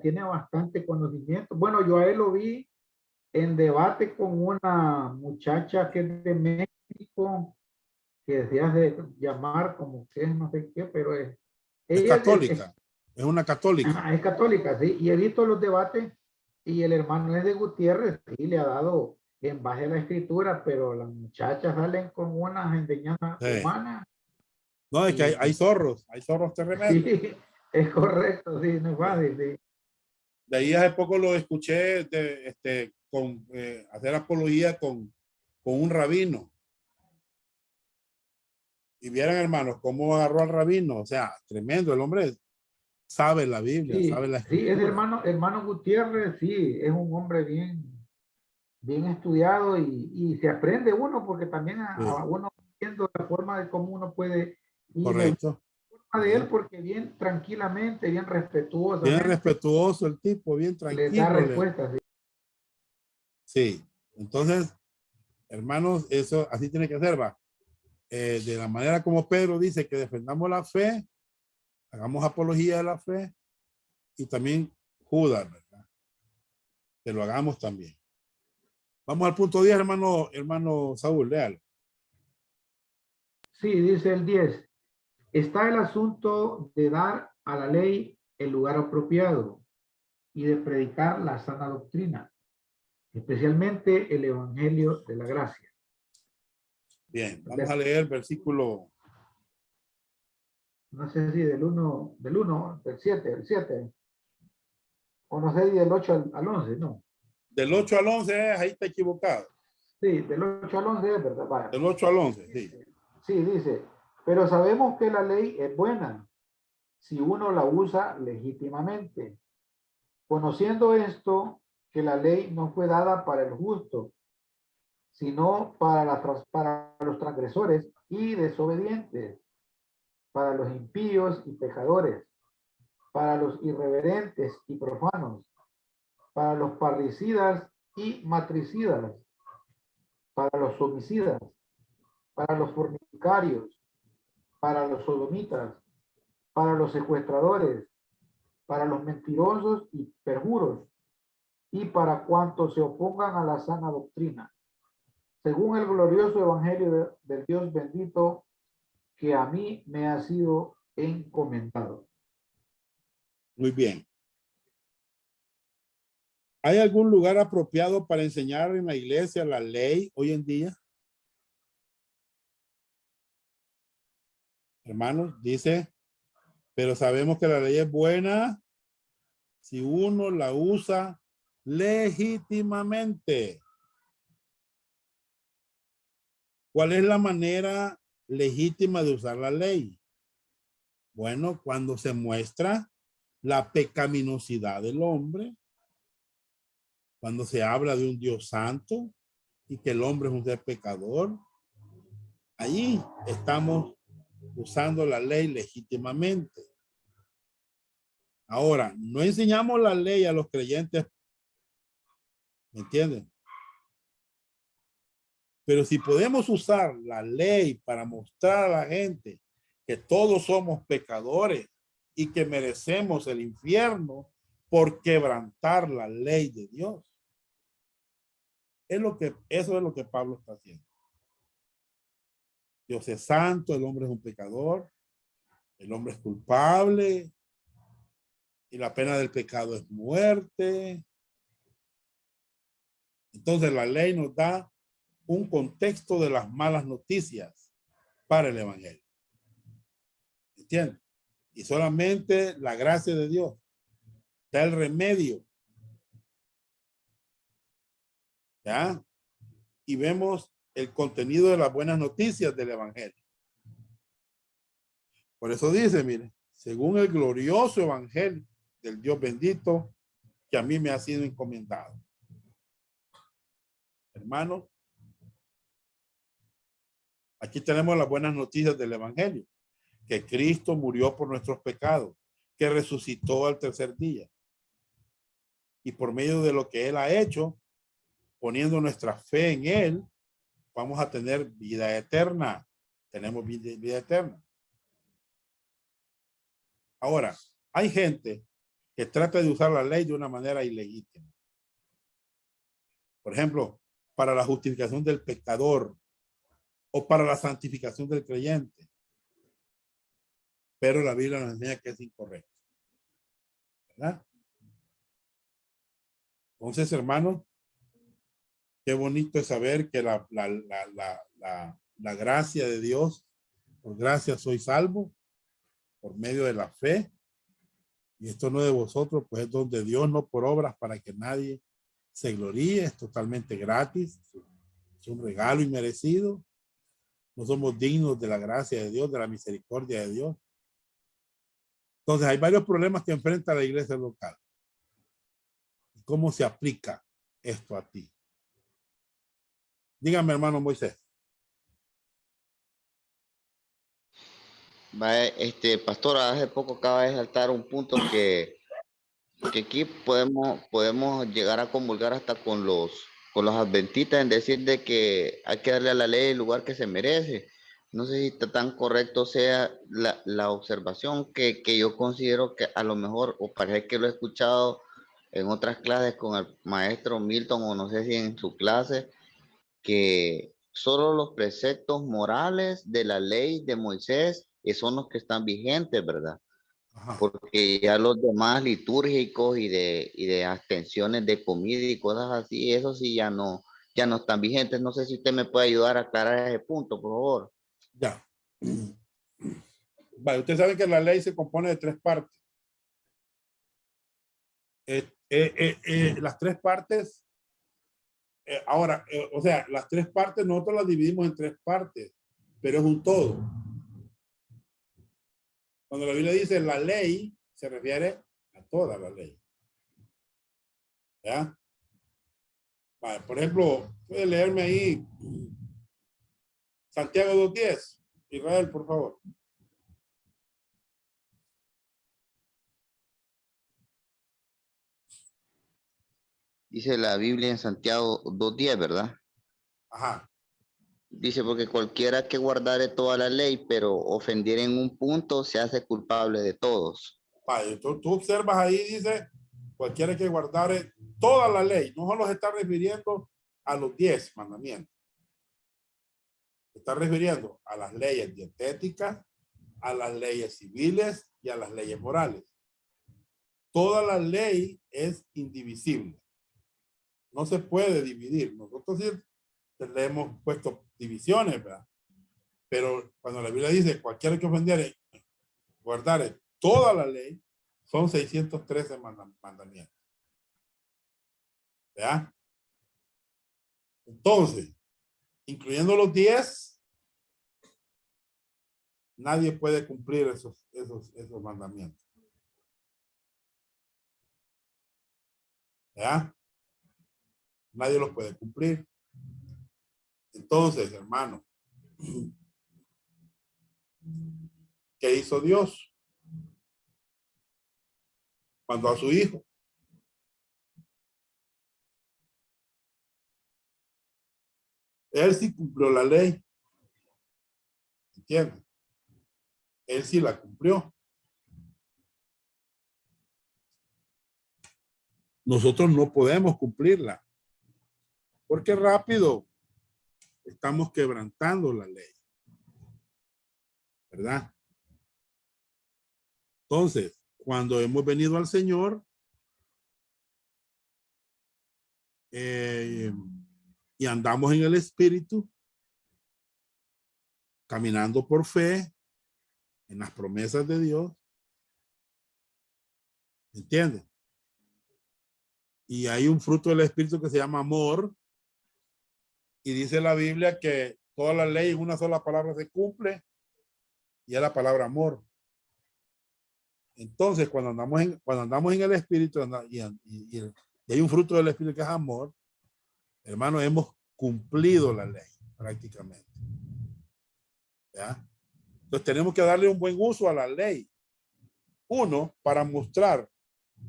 tiene bastante conocimiento. Bueno, yo a él lo vi en debate con una muchacha que es de México, que se hace llamar como que es no sé qué, pero Es ella católica, es una católica. es católica, sí, y he visto los debates y el hermano es de Gutiérrez, sí, le ha dado en base a la escritura, pero las muchachas salen con unas enseñanzas humanas. No, es que hay zorros tremendos. Sí, es correcto, sí, no es fácil, sí. De ahí hace poco lo escuché hacer apología con un rabino. Y vieran, hermanos, cómo agarró al rabino. O sea, tremendo. El hombre sabe la Biblia, Sí, sabe la sí, escritura. es hermano Gutiérrez, sí, es un hombre bien estudiado y se aprende uno porque también a uno viendo la forma de cómo uno puede ir. Correcto. De él porque bien tranquilamente, bien respetuoso. Bien respetuoso el tipo, bien tranquilo. Le da respuestas. Sí. Sí. Entonces, hermanos, eso así tiene que ser, va. De la manera como Pedro dice que defendamos la fe, hagamos apología de la fe y también Judas, ¿verdad? Que lo hagamos también. Vamos al punto 10, hermano Saúl, léalo. Sí, dice el 10. Está el asunto de dar a la ley el lugar apropiado y de predicar la sana doctrina, especialmente el evangelio de la gracia. Bien, vamos a leer el versículo. No sé si del 7, o no sé si del 8 al 11, no. Del 8 al 11, ahí está equivocado. Sí, del 8 al 11 es verdad. Vaya. Del 8 al 11, sí. Sí, dice, pero sabemos que la ley es buena si uno la usa legítimamente. Conociendo esto, que la ley no fue dada para el justo, sino para los transgresores y desobedientes, para los impíos y pecadores, para los irreverentes y profanos, para los parricidas y matricidas, para los homicidas, para los fornicarios, para los sodomitas, para los secuestradores, para los mentirosos y perjuros, y para cuantos se opongan a la sana doctrina, según el glorioso evangelio del Dios bendito que a mí me ha sido encomendado. Muy bien. ¿Hay algún lugar apropiado para enseñar en la iglesia la ley hoy en día? Hermanos, dice, pero sabemos que la ley es buena si uno la usa legítimamente. ¿Cuál es la manera legítima de usar la ley? Bueno, cuando se muestra la pecaminosidad del hombre, cuando se habla de un Dios santo y que el hombre es un ser pecador, ahí estamos usando la ley legítimamente. Ahora, no enseñamos la ley a los creyentes, ¿me entienden? Pero si podemos usar la ley para mostrar a la gente que todos somos pecadores y que merecemos el infierno por quebrantar la ley de Dios. Eso es lo que Pablo está haciendo. Dios es santo, el hombre es un pecador, el hombre es culpable y la pena del pecado es muerte. Entonces la ley nos da un contexto de las malas noticias para el evangelio. ¿Entiendes? Y solamente la gracia de Dios da el remedio. ¿Ya? Y vemos el contenido de las buenas noticias del evangelio. Por eso dice, mire, según el glorioso evangelio del Dios bendito que a mí me ha sido encomendado. Hermanos, aquí tenemos las buenas noticias del evangelio, que Cristo murió por nuestros pecados, que resucitó al tercer día. Y por medio de lo que él ha hecho, poniendo nuestra fe en él, vamos a tener vida eterna. Tenemos vida eterna. Ahora, hay gente que trata de usar la ley de una manera ilegítima. Por ejemplo, para la justificación del pecador o para la santificación del creyente. Pero la Biblia nos enseña que es incorrecto. ¿Verdad? Entonces, hermanos, qué bonito es saber que la gracia de Dios, por gracia soy salvo, por medio de la fe. Y esto no es de vosotros, pues es donde Dios, no por obras para que nadie se gloríe, es totalmente gratis, es un regalo inmerecido. No somos dignos de la gracia de Dios, de la misericordia de Dios. Entonces hay varios problemas que enfrenta la iglesia local. ¿Cómo se aplica esto a ti? Dígame, hermano Moisés. Pastor, hace poco acaba de saltar un punto que aquí podemos llegar a comulgar hasta con los adventistas en decir de que hay que darle a la ley el lugar que se merece. No sé si está tan correcto sea la observación que yo considero que a lo mejor, o parece que lo he escuchado en otras clases con el maestro Milton, o no sé si en su clase, que solo los preceptos morales de la ley de Moisés son los que están vigentes, ¿verdad? Ajá. Porque ya los demás litúrgicos y de abstenciones de comida y cosas así, eso sí ya no están vigentes. No sé si usted me puede ayudar a aclarar ese punto, por favor. Ya. Vale, usted sabe que la ley se compone de 3 partes. Las 3 partes Ahora, o sea, las tres partes nosotros las dividimos en tres partes, pero es un todo. Cuando la Biblia dice la ley, se refiere a toda la ley. ¿Ya? Vale, por ejemplo, puede leerme ahí Santiago 2:10. Israel, por favor. Dice la Biblia en Santiago 2:10, ¿verdad? Ajá. Dice, porque cualquiera que guardare toda la ley, pero ofendiere en un punto, se hace culpable de todos. Vale, tú observas ahí, dice, cualquiera que guardare toda la ley. No solo se está refiriendo a los 10 mandamientos. Se está refiriendo a las leyes dietéticas, a las leyes civiles y a las leyes morales. Toda la ley es indivisible. No se puede dividir. Nosotros sí le hemos puesto divisiones, ¿verdad? Pero cuando la Biblia dice cualquiera que ofendiere, guardare toda la ley, son 613 mandamientos. ¿Ya? Entonces, incluyendo los 10, nadie puede cumplir esos mandamientos. ¿Ya? Nadie los puede cumplir. Entonces, hermano, ¿qué hizo Dios? Mandó a su hijo. Él sí cumplió la ley. ¿Entiendes? Él sí la cumplió. Nosotros no podemos cumplirla. Porque rápido estamos quebrantando la ley. ¿Verdad? Entonces, cuando hemos venido al Señor y andamos en el Espíritu, caminando por fe en las promesas de Dios, ¿entiendes? Y hay un fruto del Espíritu que se llama amor, y dice la Biblia que toda la ley en una sola palabra se cumple, y es la palabra amor. Entonces, cuando andamos en el Espíritu y hay un fruto del Espíritu que es amor, hermano, hemos cumplido la ley prácticamente. ¿Ya? Entonces tenemos que darle un buen uso a la ley. Uno, para mostrar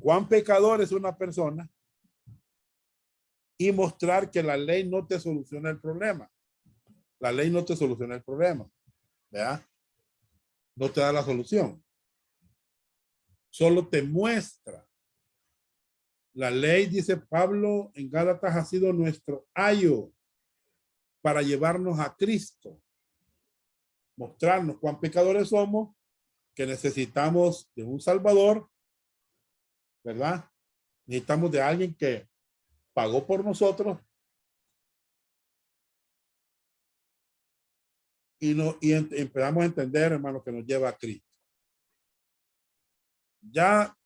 cuán pecador es una persona y mostrar que la ley no te soluciona el problema. La ley no te soluciona el problema. ¿Ya? No te da la solución. Solo te muestra. La ley, dice Pablo en Gálatas, ha sido nuestro ayo para llevarnos a Cristo. Mostrarnos cuán pecadores somos, que necesitamos de un Salvador, ¿verdad? Necesitamos de alguien que pagó por nosotros y empezamos a entender, hermano, que nos lleva a Cristo. Ya,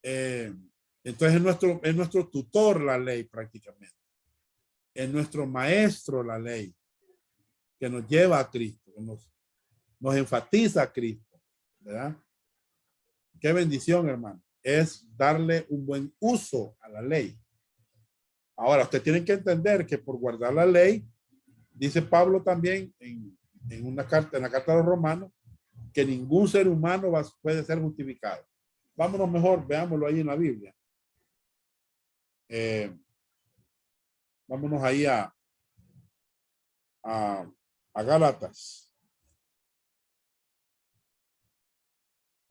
entonces es nuestro tutor la ley prácticamente. Es nuestro maestro la ley, que nos lleva a Cristo, que nos enfatiza a Cristo, ¿verdad? Qué bendición, hermano. Es darle un buen uso a la ley. Ahora, usted tiene que entender que por guardar la ley, dice Pablo también en una carta, en la carta de los Romanos, que ningún ser humano puede ser justificado. Vámonos mejor, veámoslo ahí en la Biblia. Vámonos ahí a Gálatas.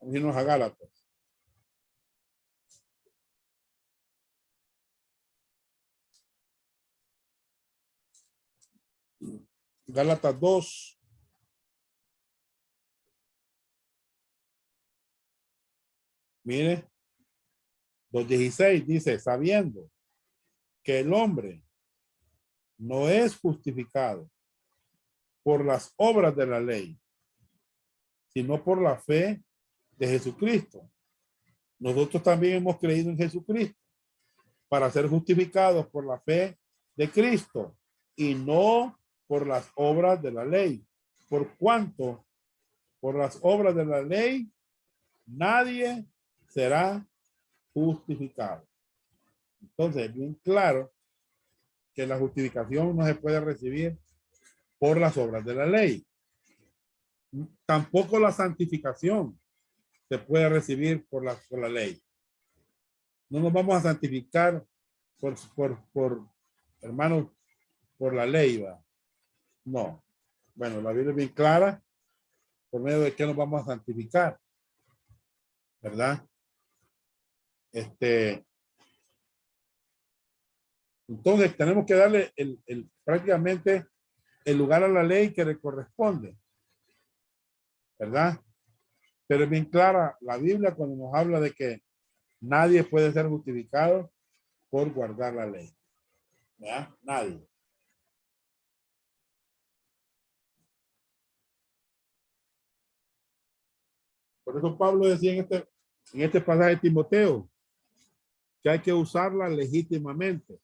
Vamos a irnos a Gálatas. Gálatas 2. Mire, 2:16 dice, sabiendo que el hombre no es justificado por las obras de la ley, sino por la fe de Jesucristo. Nosotros también hemos creído en Jesucristo para ser justificados por la fe de Cristo y no por las obras de la ley. Por cuanto por las obras de la ley nadie será justificado. Entonces, bien claro que la justificación no se puede recibir por las obras de la ley. Tampoco la santificación se puede recibir por la ley. No nos vamos a santificar por hermanos, por la ley, ¿va? No. Bueno, la Biblia es bien clara por medio de que nos vamos a santificar, ¿verdad? Entonces tenemos que darle prácticamente el lugar a la ley que le corresponde, ¿verdad? Pero es bien clara la Biblia cuando nos habla de que nadie puede ser justificado por guardar la ley, ¿verdad? Nadie. Por eso Pablo decía en este pasaje de Timoteo que hay que usarla legítimamente.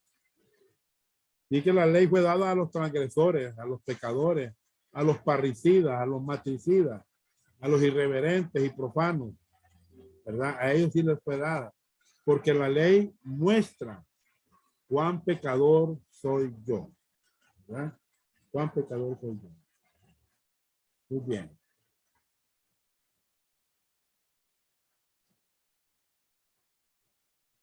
Y que la ley fue dada a los transgresores, a los pecadores, a los parricidas, a los matricidas, a los irreverentes y profanos, ¿verdad? A ellos sí les fue dada. Porque la ley muestra cuán pecador soy yo, ¿verdad? Cuán pecador soy yo. Muy bien.